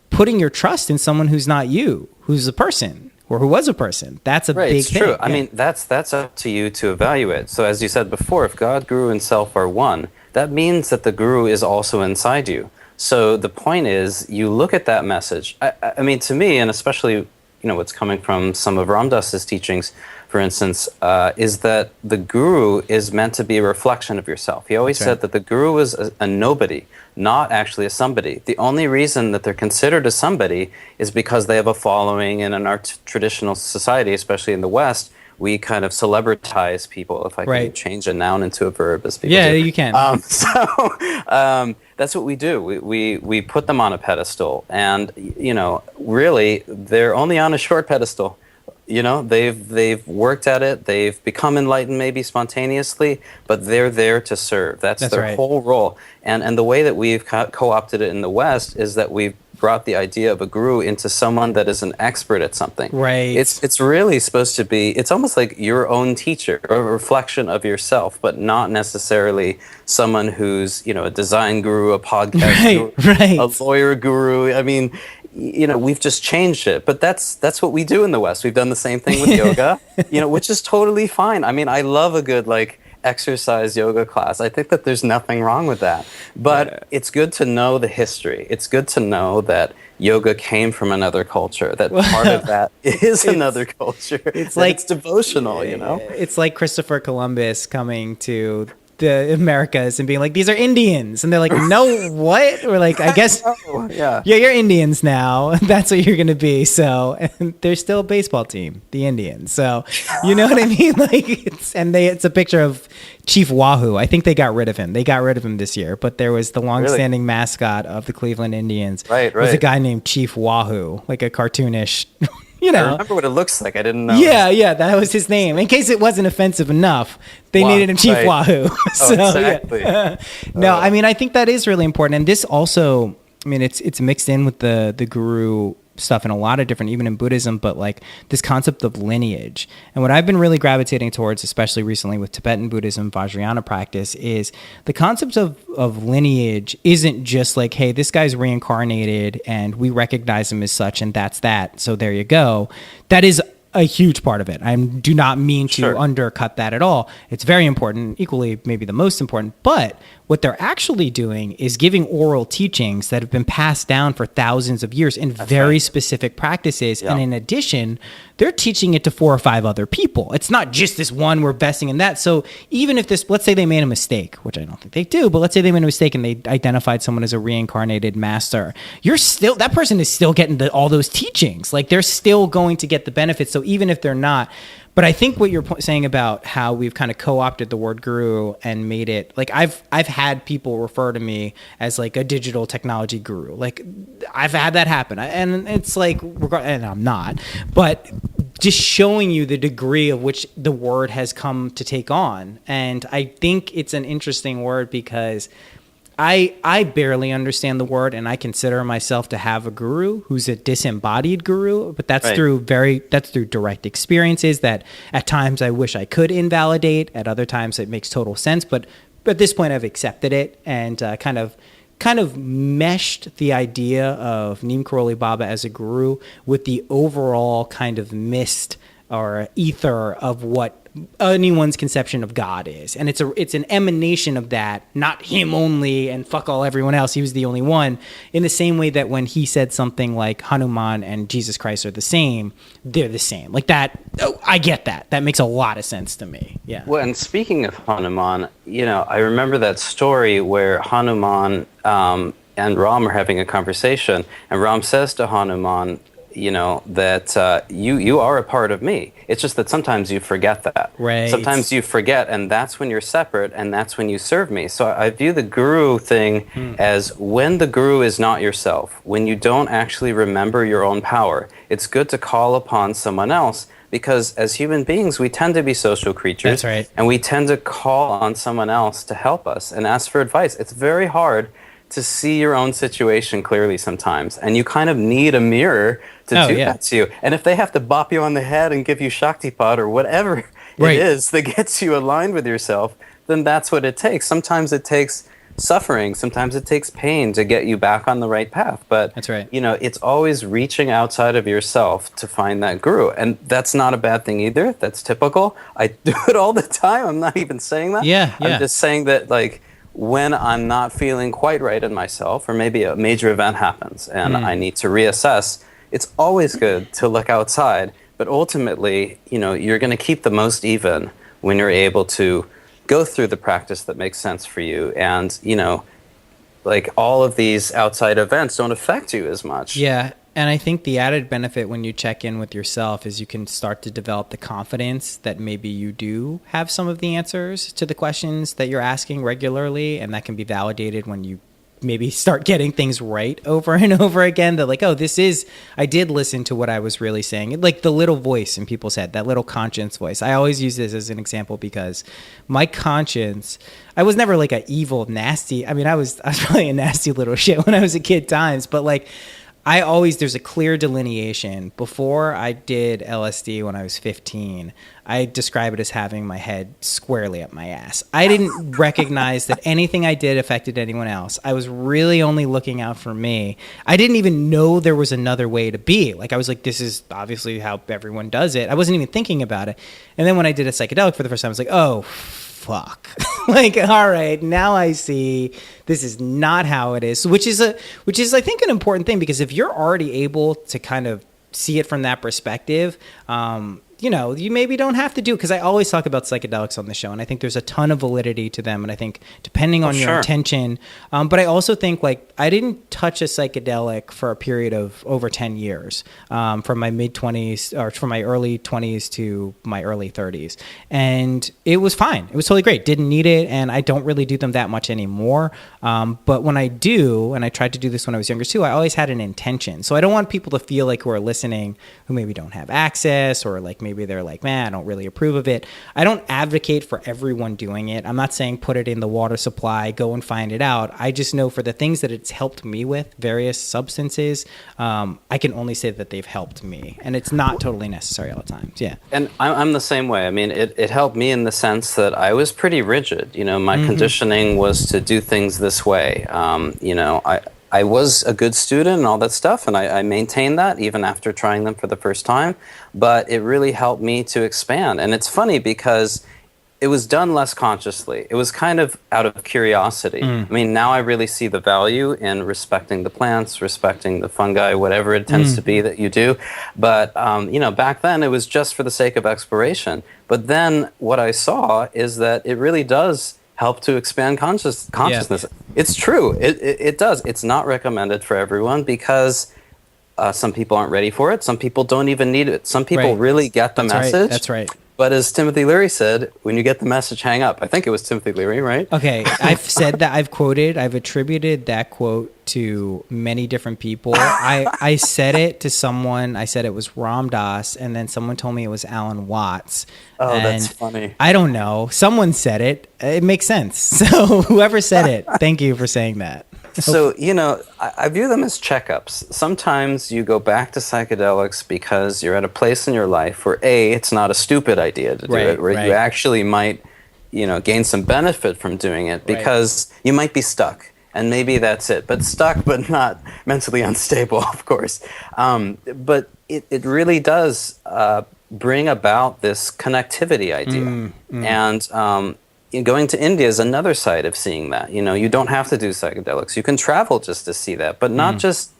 putting your trust in someone who's not you, who's a person or who was a person. That's a big it's thing. true. I mean, that's up to you to evaluate. So as you said before, if God, guru, and self are one, that means that the guru is also inside you. So the point is, you look at that message. I mean, to me, and especially, what's coming from some of Ram Dass's teachings, for instance, is that the guru is meant to be a reflection of yourself. He always said that the guru is a nobody, not actually a somebody. The only reason that they're considered a somebody is because they have a following, and in our traditional society, especially in the West, we kind of celebritize people, if I can change a noun into a verb, as people do. You can. That's what we do. We put them on a pedestal, and really, they're only on a short pedestal. They've worked at it. They've become enlightened maybe spontaneously, but they're there to serve. That's their whole role. And the way that we've co-opted it in the West is that we've brought the idea of a guru into someone that is an expert at something. Right. It's really supposed to be, it's almost like your own teacher, a reflection of yourself, but not necessarily someone who's, a design guru, a podcast guru, a lawyer guru. I mean, we've just changed it. But that's what we do in the West. We've done the same thing with yoga, which is totally fine. I mean, I love a good exercise yoga class. I think that there's nothing wrong with that. But it's good to know the history. It's good to know that yoga came from another culture, that part of that is another culture. It's it's devotional, It's like Christopher Columbus coming to the Americas and being like, these are Indians, and they're like, no, what? We're like, I guess yeah, you're Indians now. That's what you're gonna be. So, and there's still a baseball team, the Indians. So, you know what I mean? It's a picture of Chief Wahoo. I think they got rid of him. They got rid of him this year, but there was the long-standing mascot of the Cleveland Indians. Right. Was a guy named Chief Wahoo, like a cartoonish. I remember what it looks like. I didn't know. Yeah, that was his name. In case it wasn't offensive enough, they named him Chief Wahoo. So, exactly. Yeah. No, I mean, I think that is really important. And this also, I mean, it's mixed in with the guru stuff in a lot of different, even in Buddhism, but this concept of lineage. And what I've been really gravitating towards, especially recently with Tibetan Buddhism, Vajrayana practice, is the concept of lineage isn't just like, hey, this guy's reincarnated and we recognize him as such and that's that. So there you go. That is a huge part of it. I do not mean to undercut that at all. It's very important, equally maybe the most important, but what they're actually doing is giving oral teachings that have been passed down for thousands of years in very specific practices. Yeah. And in addition, they're teaching it to 4 or 5 other people. It's not just this one, we're vesting in that. So even if let's say they made a mistake, which I don't think they do, but let's say they made a mistake and they identified someone as a reincarnated master, that person is still getting all those teachings. They're still going to get the benefits. So even if they're not, but I think what you're saying about how we've kind of co-opted the word guru and made it I've had people refer to me as a digital technology guru. I've had that happen, and it's and I'm not, but just showing you the degree of which the word has come to take on. And I think it's an interesting word because I barely understand the word, and I consider myself to have a guru who's a disembodied guru, but that's through direct experiences that at times I wish I could invalidate, at other times it makes total sense, but at this point I've accepted it and kind of meshed the idea of Neem Karoli Baba as a guru with the overall kind of mist or ether of what anyone's conception of God is. And it's an emanation of that, not him only and fuck all everyone else. He was the only one. In the same way that when he said something like Hanuman and Jesus Christ are the same, they're the same. That, I get that. That makes a lot of sense to me. Yeah. Well, and speaking of Hanuman, I remember that story where Hanuman and Ram are having a conversation, and Ram says to Hanuman, that you are a part of me. It's just that sometimes you forget that. Right. Sometimes you forget, and that's when you're separate, and that's when you serve me. So I view the guru thing as when the guru is not yourself, when you don't actually remember your own power, it's good to call upon someone else, because as human beings, we tend to be social creatures. That's right. And we tend to call on someone else to help us and ask for advice. It's very hard to see your own situation clearly sometimes, and you kind of need a mirror to do that to you. And if they have to bop you on the head and give you Shaktipat or whatever it is that gets you aligned with yourself, then that's what it takes. Sometimes it takes suffering, sometimes it takes pain to get you back on the right path. But that's right. It's always reaching outside of yourself to find that guru, and that's not a bad thing either. That's typical. I do it all the time. I'm not even saying that. I'm just saying that when I'm not feeling quite right in myself, or maybe a major event happens and I need to reassess, it's always good to look outside. But ultimately, you're going to keep the most even when you're able to go through the practice that makes sense for you. And, all of these outside events don't affect you as much. Yeah. And I think the added benefit when you check in with yourself is you can start to develop the confidence that maybe you do have some of the answers to the questions that you're asking regularly. And that can be validated when you maybe start getting things right over and over again. That I did listen to what I was really saying. The little voice in people's head, that little conscience voice. I always use this as an example because my conscience, I was never an evil, nasty. I mean, I was probably a nasty little shit when I was a kid times, but there's a clear delineation. Before I did LSD when I was 15, I describe it as having my head squarely up my ass. I didn't recognize that anything I did affected anyone else. I was really only looking out for me. I didn't even know there was another way to be. Like, I was like, this is obviously how everyone does it. I wasn't even thinking about it. And then when I did a psychedelic for the first time, I was like, oh, fuck. Like, all right, now I see this is not how it is, which is I think an important thing, because if you're already able to kind of see it from that perspective, you maybe don't have to do, because I always talk about psychedelics on the show, and I think there's a ton of validity to them, and I think depending on your intention, but I also think, like, I didn't touch a psychedelic for a period of over 10 years, from my mid-20s, or from my early 20s to my early 30s, and it was fine. It was totally great. Didn't need it, and I don't really do them that much anymore, but when I do, and I tried to do this when I was younger too, I always had an intention. So I don't want people to feel like, who are listening, who maybe don't have access, or like maybe they're like, man, I don't really approve of it. I don't advocate for everyone doing it. I'm not saying put it in the water supply, go and find it out. I just know for the things that it's helped me with, various substances, I can only say that they've helped me. And it's not totally necessary all the time. Yeah. And I'm the same way. I mean, it helped me in the sense that I was pretty rigid. My conditioning was to do things this way. I was a good student and all that stuff, and I maintained that even after trying them for the first time, but it really helped me to expand. And it's funny because it was done less consciously. It was kind of out of curiosity. I mean, now I really see the value in respecting the plants, respecting the fungi, whatever it tends to be that you do. But, back then it was just for the sake of exploration. But then what I saw is that it really does help to expand consciousness. Yeah. It's true. It does. It's not recommended for everyone because some people aren't ready for it. Some people don't even need it. Some people really get the message. Right. That's right. But as Timothy Leary said, when you get the message, hang up. I think it was Timothy Leary, right? Okay. I've said that. I've attributed that quote to many different people. I said it to someone. I said it was Ram Dass, and then someone told me it was Alan Watts. Oh, and that's funny. I don't know. Someone said it. It makes sense. So whoever said it, thank you for saying that. So, I view them as checkups. Sometimes you go back to psychedelics because you're at a place in your life where, A, it's not a stupid idea to do it, where you actually might, gain some benefit from doing it because you might be stuck. And maybe that's it. But stuck, but not mentally unstable, of course. But it really does bring about this connectivity idea. And going to India is another side of seeing that. You don't have to do psychedelics. You can travel just to see that, but not just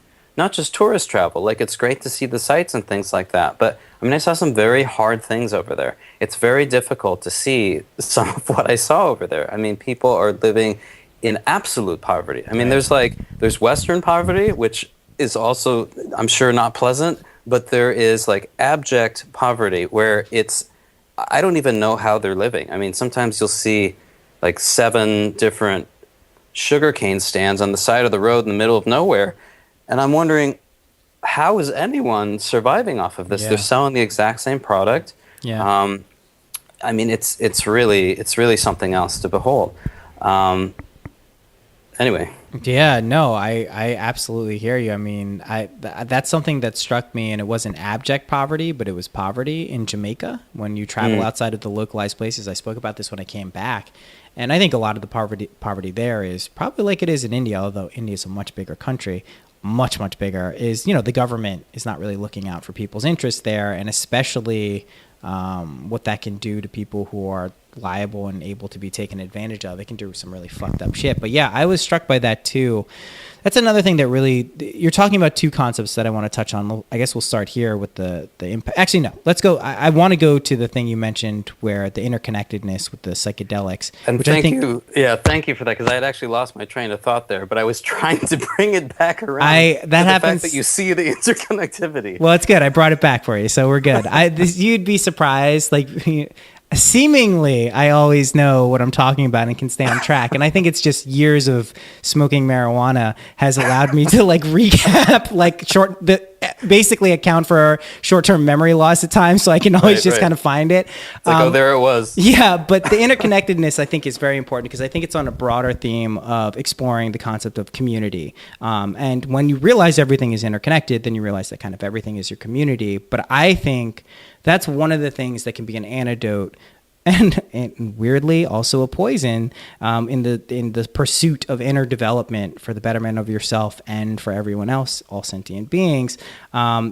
tourist travel. Like, it's great to see the sights and things like that. But I mean, I saw some very hard things over there. It's very difficult to see some of what I saw over there. I mean, people are living in absolute poverty. I mean, there's Western poverty, which is also, I'm sure, not pleasant, but there is like abject poverty where I don't even know how they're living. I mean, sometimes you'll see like 7 different sugarcane stands on the side of the road in the middle of nowhere, and I'm wondering, how is anyone surviving off of this? They're selling the exact same product. I mean, it's really something else to behold. Anyway. Yeah, no, I absolutely hear you. I mean, that's something that struck me, and it wasn't abject poverty, but it was poverty in Jamaica. When you travel outside of the localized places, I spoke about this when I came back, and I think a lot of the poverty there is probably like it is in India, although India is a much bigger country, much bigger. Is the government is not really looking out for people's interests there, and especially what that can do to people who are liable and able to be taken advantage of. It can do some really fucked up shit. But yeah, I was struck by that too. That's another thing that really, you're talking about 2 concepts that I want to touch on. I guess we'll start here with the impact. Actually, no, let's go. I want to go to the thing you mentioned where the interconnectedness with the psychedelics. And thank you for that, because I had actually lost my train of thought there, but I was trying to bring it back around. That happens. The fact that you see the interconnectivity. Well, it's good. I brought it back for you, so we're good. You'd be surprised. Like, seemingly, I always know what I'm talking about and can stay on track. And I think it's just years of smoking marijuana has allowed me to like recap like basically account for short-term memory loss at times, so I can always just kind of find it. It's like, oh, there it was. Yeah, but the interconnectedness, I think, is very important because I think it's on a broader theme of exploring the concept of community. And when you realize everything is interconnected, then you realize that kind of everything is your community. But I think that's one of the things that can be an antidote and weirdly also a poison in the pursuit of inner development for the betterment of yourself and for everyone else, all sentient beings,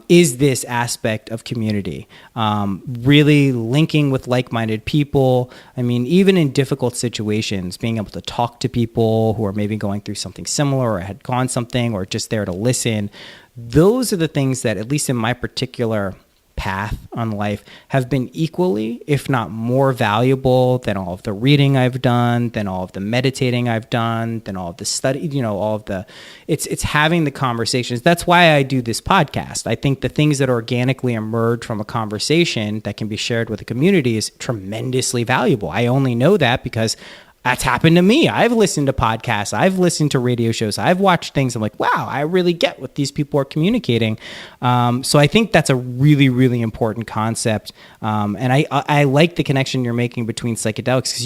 is this aspect of community. Really linking with like-minded people. I mean, even in difficult situations, being able to talk to people who are maybe going through something similar or had gone something or just there to listen. Those are the things that, at least in my particular path on life, have been equally, if not more valuable than all of the reading I've done, than all of the meditating I've done, than all of the study, all of the, it's having the conversations. That's why I do this podcast. I think the things that organically emerge from a conversation that can be shared with a community is tremendously valuable. I only know that because that's happened to me. I've listened to podcasts. I've listened to radio shows. I've watched things. I'm like, wow, I really get what these people are communicating. So I think that's a really, really important concept. And I like the connection you're making between psychedelics because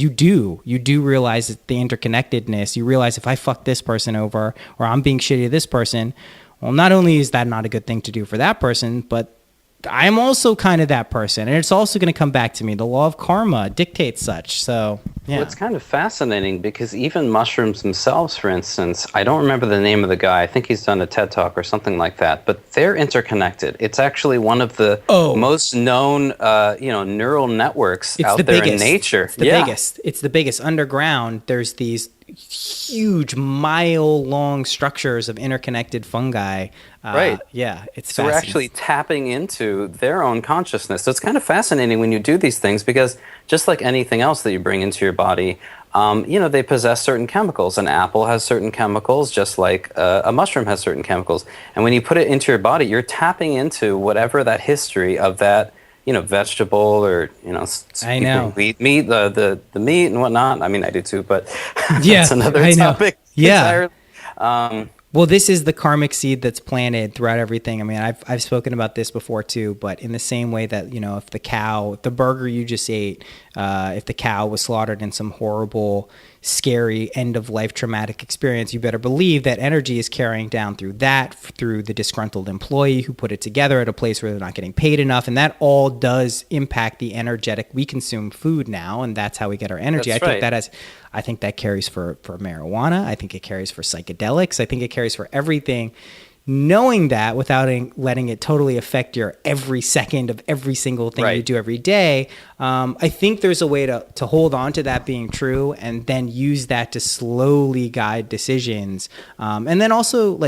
you do realize the interconnectedness. You realize if I fuck this person over or I'm being shitty to this person, well, not only is that not a good thing to do for that person, but I'm also kind of that person, and it's also going to come back to me. The law of karma dictates such. So, yeah. Well, it's kind of fascinating because even mushrooms themselves, for instance, I don't remember the name of the guy. I think he's done a TED Talk or something like that, but they're interconnected. It's actually one of the most known, neural networks out there in nature. It's the biggest. It's the biggest. Underground, there's these huge mile-long structures of interconnected fungi. Right. Yeah, it's so we're actually tapping into their own consciousness. So it's kind of fascinating when you do these things because just like anything else that you bring into your body, they possess certain chemicals. An apple has certain chemicals, just like a mushroom has certain chemicals. And when you put it into your body, you're tapping into whatever that history of that vegetable or, I know. meat, the meat and whatnot. I mean, I do too, but yeah, that's another topic. Yeah. Entirely. Well, this is the karmic seed that's planted throughout everything. I mean, I've spoken about this before too, but in the same way that, if the burger you just ate, if the cow was slaughtered in some horrible, scary end-of-life traumatic experience, you better believe that energy is carrying down through the disgruntled employee who put it together at a place where they're not getting paid enough, and that all does impact the energetic. We consume food now, and that's how we get our energy. I think that carries for marijuana. I think it carries for psychedelics. I think it carries for everything. Knowing that without letting it totally affect your every second of every single thing you do every day, I think there's a way to hold on to that being true and then use that to slowly guide decisions. And then also,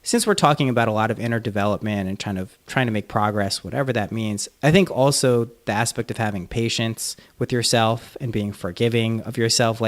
since we're talking about a lot of inner development and trying to make progress, whatever that means, I think also the aspect of having patience with yourself and being forgiving of yourself.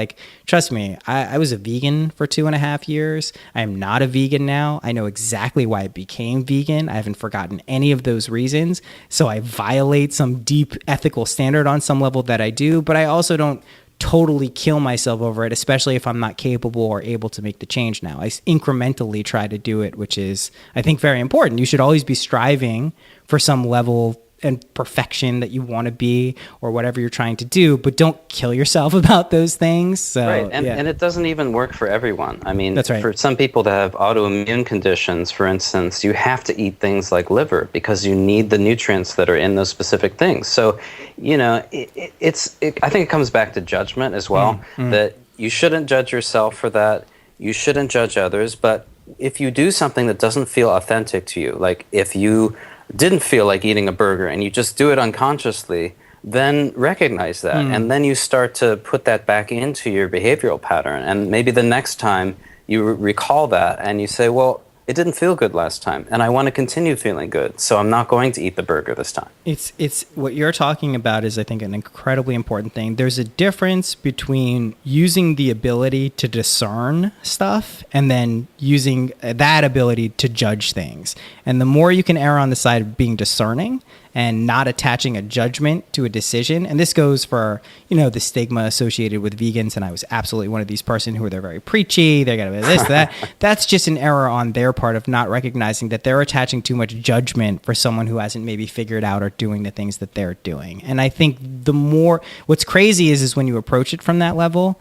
Trust me, I was a vegan for 2.5 years. I am not a vegan now. I know exactly why I became vegan. I haven't forgotten any of those reasons. So I violate some deep ethical standard on some level that I do, but I also don't totally kill myself over it, especially if I'm not capable or able to make the change now. I incrementally try to do it, which is, I think, very important. You should always be striving for some level and perfection that you want to be or whatever you're trying to do, but don't kill yourself about those things. So, right, and it doesn't even work for everyone. I mean, that's right. For some people that have autoimmune conditions, for instance, you have to eat things like liver because you need the nutrients that are in those specific things. So, I think it comes back to judgment as well, that you shouldn't judge yourself for that. You shouldn't judge others, but if you do something that doesn't feel authentic to you, like if you didn't feel like eating a burger and you just do it unconsciously, then recognize that. And then you start to put that back into your behavioral pattern. And maybe the next time you recall that and you say, well, it didn't feel good last time and I want to continue feeling good, so I'm not going to eat the burger this time. It's what you're talking about is, I think, an incredibly important thing. There's a difference between using the ability to discern stuff and then using that ability to judge things. And the more you can err on the side of being discerning and not attaching a judgment to a decision. And this goes for, you know, the stigma associated with vegans. And I was absolutely one of these person who they're very preachy. They're going to be this, that. That's just an error on their part of not recognizing that they're attaching too much judgment for someone who hasn't maybe figured out or doing the things that they're doing. And I think the more, what's crazy is when you approach it from that level.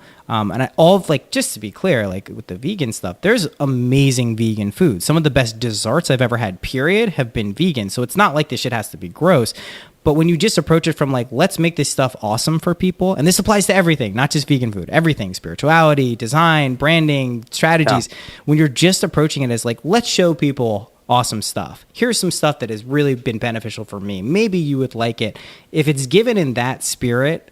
Just to be clear, like with the vegan stuff, there's amazing vegan food. Some of the best desserts I've ever had, period, have been vegan. So it's not like this shit has to be gross. But when you just approach it from like, let's make this stuff awesome for people. And this applies to everything, not just vegan food, everything, spirituality, design, branding, strategies. Yeah. When you're just approaching it as like, let's show people awesome stuff. Here's some stuff that has really been beneficial for me. Maybe you would like it. If it's given in that spirit,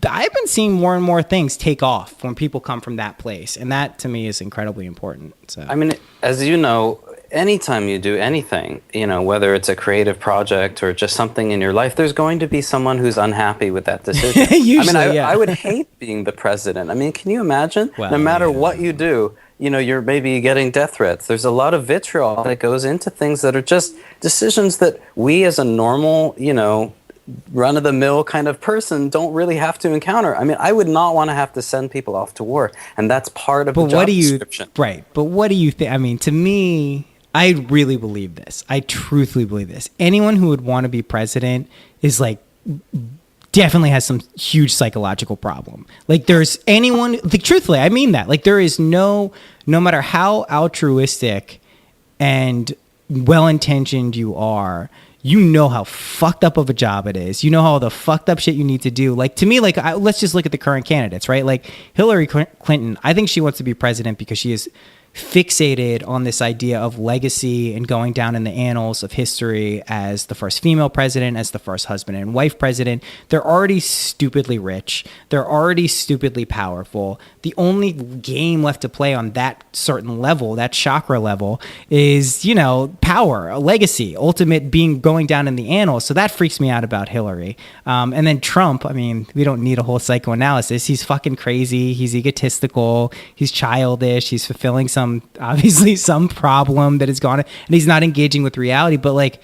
I've been seeing more and more things take off when people come from that place. And that to me is incredibly important. So, I mean, as you know, anytime you do anything, you know, whether it's a creative project or just something in your life, there's going to be someone who's unhappy with that decision. Usually, I would hate being the president. I mean, can you imagine? Well, no matter what you do, you know, you're maybe getting death threats. There's a lot of vitriol that goes into things that are just decisions that we as a normal, you know, run-of-the-mill kind of person don't really have to encounter. I mean, I would not want to have to send people off to war, and that's part of the job description. Right, but what do you think? I mean, to me, I really believe this. I truthfully believe this. Anyone who would want to be president is like definitely has some huge psychological problem. Like there's anyone, like truthfully, I mean that. Like there is no matter how altruistic and well-intentioned you are, you know how fucked up of a job it is. You know how the fucked up shit you need to do. Like to me, like let's just look at the current candidates, right? Like Hillary Clinton, I think she wants to be president because she is fixated on this idea of legacy and going down in the annals of history as the first female president, as the first husband and wife president. They're already stupidly rich. They're already stupidly powerful. The only game left to play on that certain level, that chakra level, is, you know, power, a legacy, ultimate being going down in the annals. So that freaks me out about Hillary. And then Trump, I mean, we don't need a whole psychoanalysis. He's fucking crazy. He's egotistical. He's childish. He's fulfilling obviously some problem that has gone, and he's not engaging with reality. But like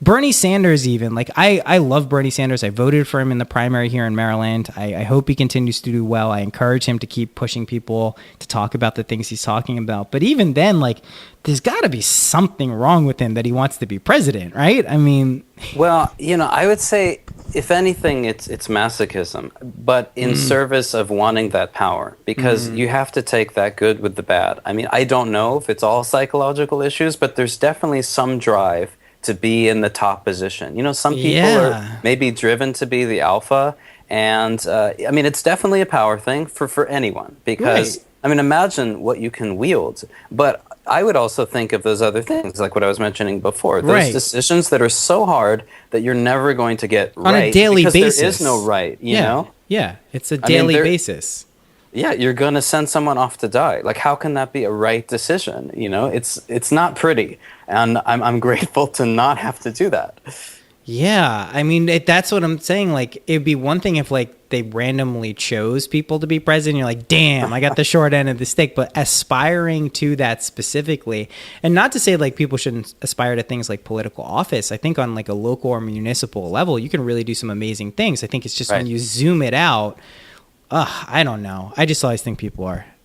Bernie Sanders, even like I love Bernie Sanders. I voted for him in the primary here in Maryland. I hope he continues to do well. I encourage him to keep pushing people to talk about the things he's talking about. But even then, like there's got to be something wrong with him that he wants to be president, right? I mean, well, you know, I would say if anything, it's masochism, but in service of wanting that power, because you have to take that good with the bad. I mean, I don't know if it's all psychological issues, but there's definitely some drive to be in the top position. You know, some people are maybe driven to be the alpha, and I mean, it's definitely a power thing for anyone, because I mean, imagine what you can wield. But I would also think of those other things, like what I was mentioning before. Those decisions that are so hard that you're never going to get on a daily basis. There is no right, you know? Yeah, it's a daily basis. Yeah, you're going to send someone off to die. Like, how can that be a right decision? You know, it's not pretty. And I'm grateful to not have to do that. Yeah, I mean, that's what I'm saying. Like, it'd be one thing if, like, they randomly chose people to be president. You're like, damn, I got the short end of the stick. But aspiring to that specifically, and not to say, like, people shouldn't aspire to things like political office. I think on, like, a local or municipal level, you can really do some amazing things. I think it's just when you zoom it out, I don't know. I just always think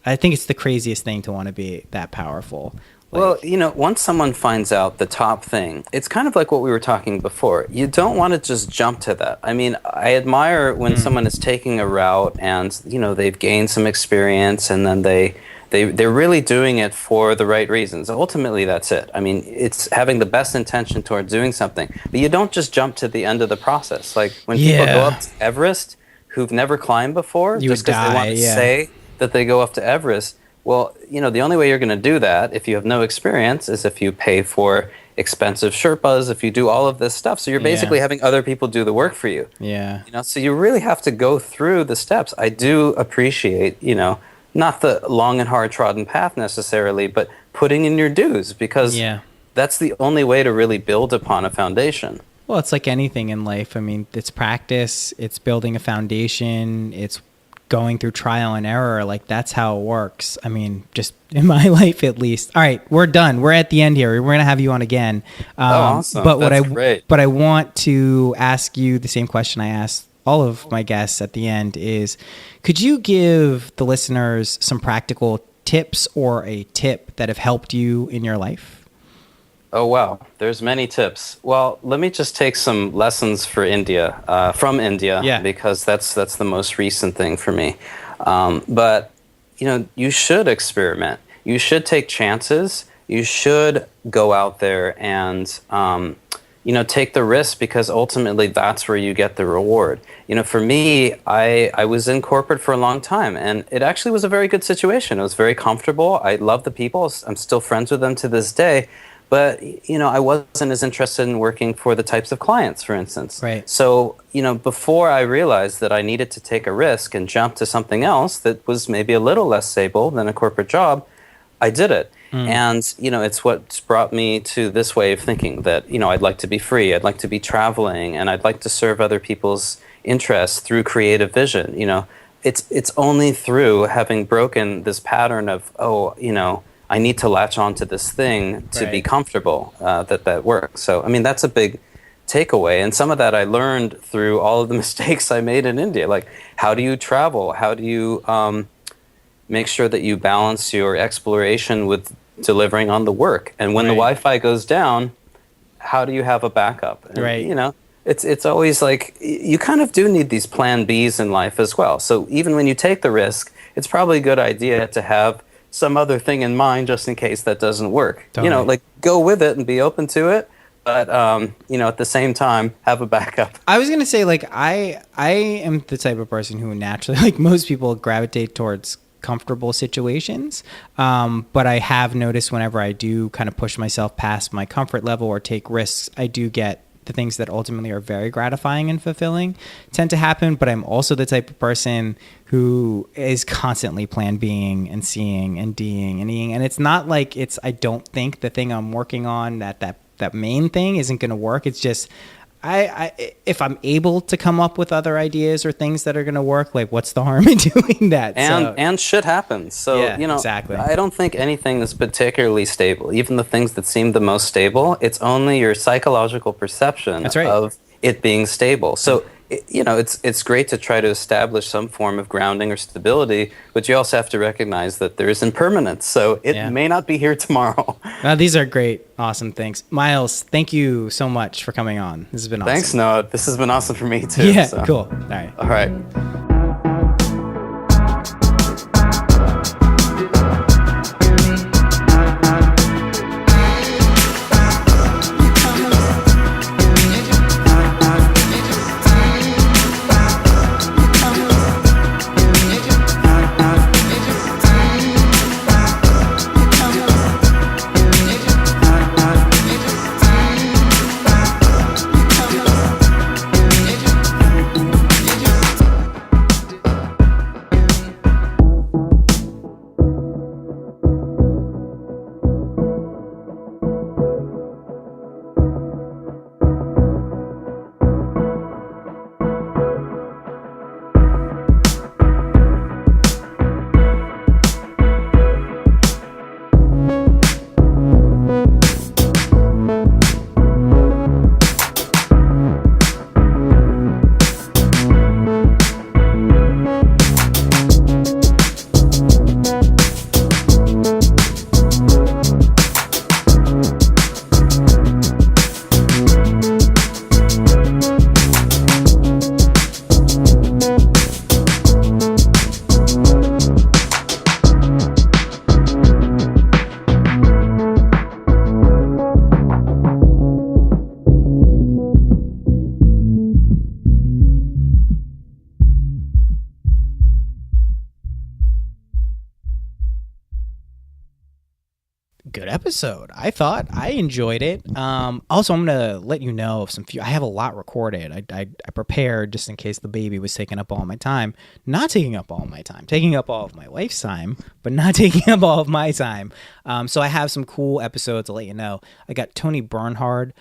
I think it's the craziest thing to want to be that powerful. Like, well, you know, once someone finds out the top thing, it's kind of like what we were talking before. You don't want to just jump to that. I mean, I admire when someone is taking a route and, you know, they've gained some experience and then they're really doing it for the right reasons. Ultimately, that's it. I mean, it's having the best intention towards doing something. But you don't just jump to the end of the process. Like when people go up to Everest who've never climbed before, just because they want to say that they go up to Everest. Well, you know, the only way you're going to do that if you have no experience is if you pay for expensive Sherpas, if you do all of this stuff. So you're basically having other people do the work for you. Yeah. You know, so you really have to go through the steps. I do appreciate, you know, not the long and hard trodden path necessarily, but putting in your dues, because that's the only way to really build upon a foundation. Well, it's like anything in life. I mean, it's practice, it's building a foundation, it's going through trial and error. Like that's how it works. I mean, just in my life at least. All right, we're done. We're at the end here. We're gonna have you on again. Awesome. But Great. But I want to ask you the same question I asked all of my guests at the end is, could you give the listeners some practical tips or a tip that have helped you in your life? Oh, wow. There's many tips. Well, let me just take some lessons from India, because that's the most recent thing for me. But, you should experiment. You should take chances. You should go out there and, take the risk, because ultimately that's where you get the reward. For me, I was in corporate for a long time, and it actually was a very good situation. It was very comfortable. I love the people. I'm still friends with them to this day. But, I wasn't as interested in working for the types of clients, for instance. Right. So, before I realized that I needed to take a risk and jump to something else that was maybe a little less stable than a corporate job, I did it. And, it's what's brought me to this way of thinking that, I'd like to be free, I'd like to be traveling, and I'd like to serve other people's interests through creative vision. It's only through having broken this pattern of, I need to latch on to this thing to be comfortable, that works. So, that's a big takeaway. And some of that I learned through all of the mistakes I made in India. Like, how do you travel? How do you make sure that you balance your exploration with delivering on the work? And when the Wi-Fi goes down, how do you have a backup? And, it's always like, you kind of do need these plan Bs in life as well. So even when you take the risk, it's probably a good idea to have some other thing in mind just in case that doesn't work. Totally. Like go with it and be open to it, but at the same time have a backup. I was gonna say, like, I am the type of person who naturally, like most people, gravitate towards comfortable situations, but I have noticed whenever I do kind of push myself past my comfort level or take risks, I do get the things that ultimately are very gratifying and fulfilling tend to happen. But I'm also the type of person who is constantly plan Bing and seeing and D'ing and Eing. And it's not like I don't think the thing I'm working on, that main thing isn't going to work. It's just, if I'm able to come up with other ideas or things that are going to work, like what's the harm in doing that? And shit happens. So, exactly. I don't think anything is particularly stable. Even the things that seem the most stable, it's only your psychological perception of it being stable. So, it's great to try to establish some form of grounding or stability, but you also have to recognize that there is impermanence. So it may not be here tomorrow. These are great. Awesome. Thanks. Miles, thank you so much for coming on. This has been awesome. Thanks, Noah. This has been awesome for me too. Yeah, so. cool. All right. All right. Good episode. I enjoyed it. Also, I'm gonna let you know of I have a lot recorded. I prepared just in case the baby was taking up all my time. Not taking up all my time, taking up all of my wife's time, but not taking up all of my time. So I have some cool episodes to let you know. I got Tony Bernhard.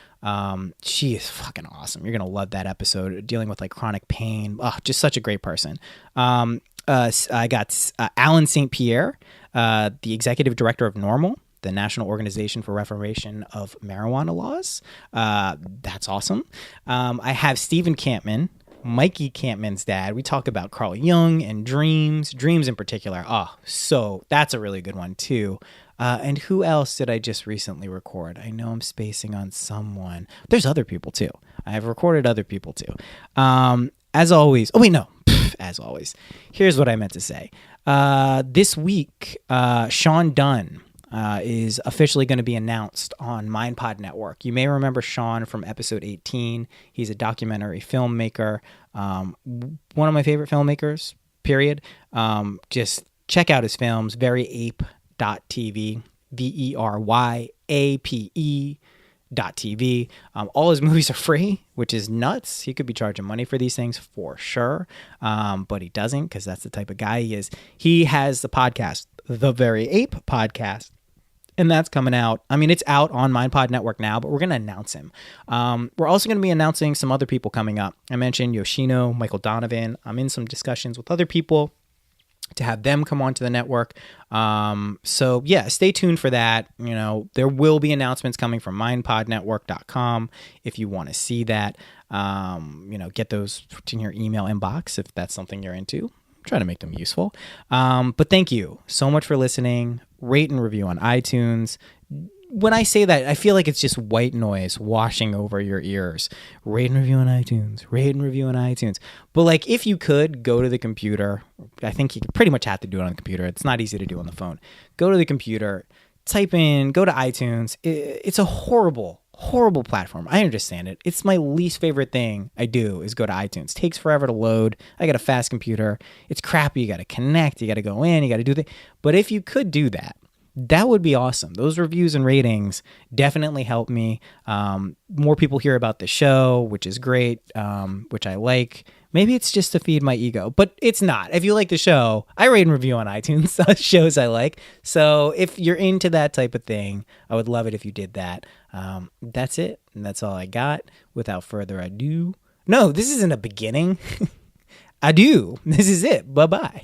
She is fucking awesome. You're gonna love that episode, dealing with like chronic pain. Oh, just such a great person. I got Alan St. Pierre, the executive director of NORML, the National Organization for Reformation of Marijuana Laws. That's awesome. I have Stephen Campman, Mikey Campman's dad. We talk about Carl Jung and dreams in particular. So that's a really good one too. And who else did I just recently record? I know I'm spacing on someone. There's other people too. I have recorded other people too. As always. Oh wait, no. As always. Here's what I meant to say. This week, Sean Dunn is officially going to be announced on MindPod Network. You may remember Sean from episode 18. He's a documentary filmmaker, one of my favorite filmmakers, period. Just check out his films, veryape.tv, veryape.tv. All his movies are free, which is nuts. He could be charging money for these things for sure, but he doesn't because that's the type of guy he is. He has the podcast, The Very Ape Podcast, and that's coming out. I mean, it's out on MindPod Network now, but we're going to announce him. We're also going to be announcing some other people coming up. I mentioned Yoshino, Michael Donovan. I'm in some discussions with other people to have them come onto the network. So yeah, stay tuned for that. You know, there will be announcements coming from mindpodnetwork.com if you want to see that. Get those in your email inbox if that's something you're into. Try to make them useful. But thank you so much for listening. Rate and review on iTunes. When I say that, I feel like it's just white noise washing over your ears. Rate and review on iTunes. Rate and review on iTunes. But like, if you could go to the computer, I think you pretty much have to do it on the computer. It's not easy to do on the phone. Go to the computer, go to iTunes. It's a horrible platform. I understand it. It's my least favorite thing I do is go to iTunes. It takes forever to load. I got a fast computer. It's crappy. You got to connect. You got to go in. You got to do that. But if you could do that, that would be awesome. Those reviews and ratings definitely help me. More people hear about the show, which is great, which I like. Maybe it's just to feed my ego, but it's not. If you like the show, I rate and review on iTunes shows I like. So if you're into that type of thing, I would love it if you did that. That's it. And that's all I got. Without further ado. No, this isn't a beginning. Adieu. This is it. Bye-bye.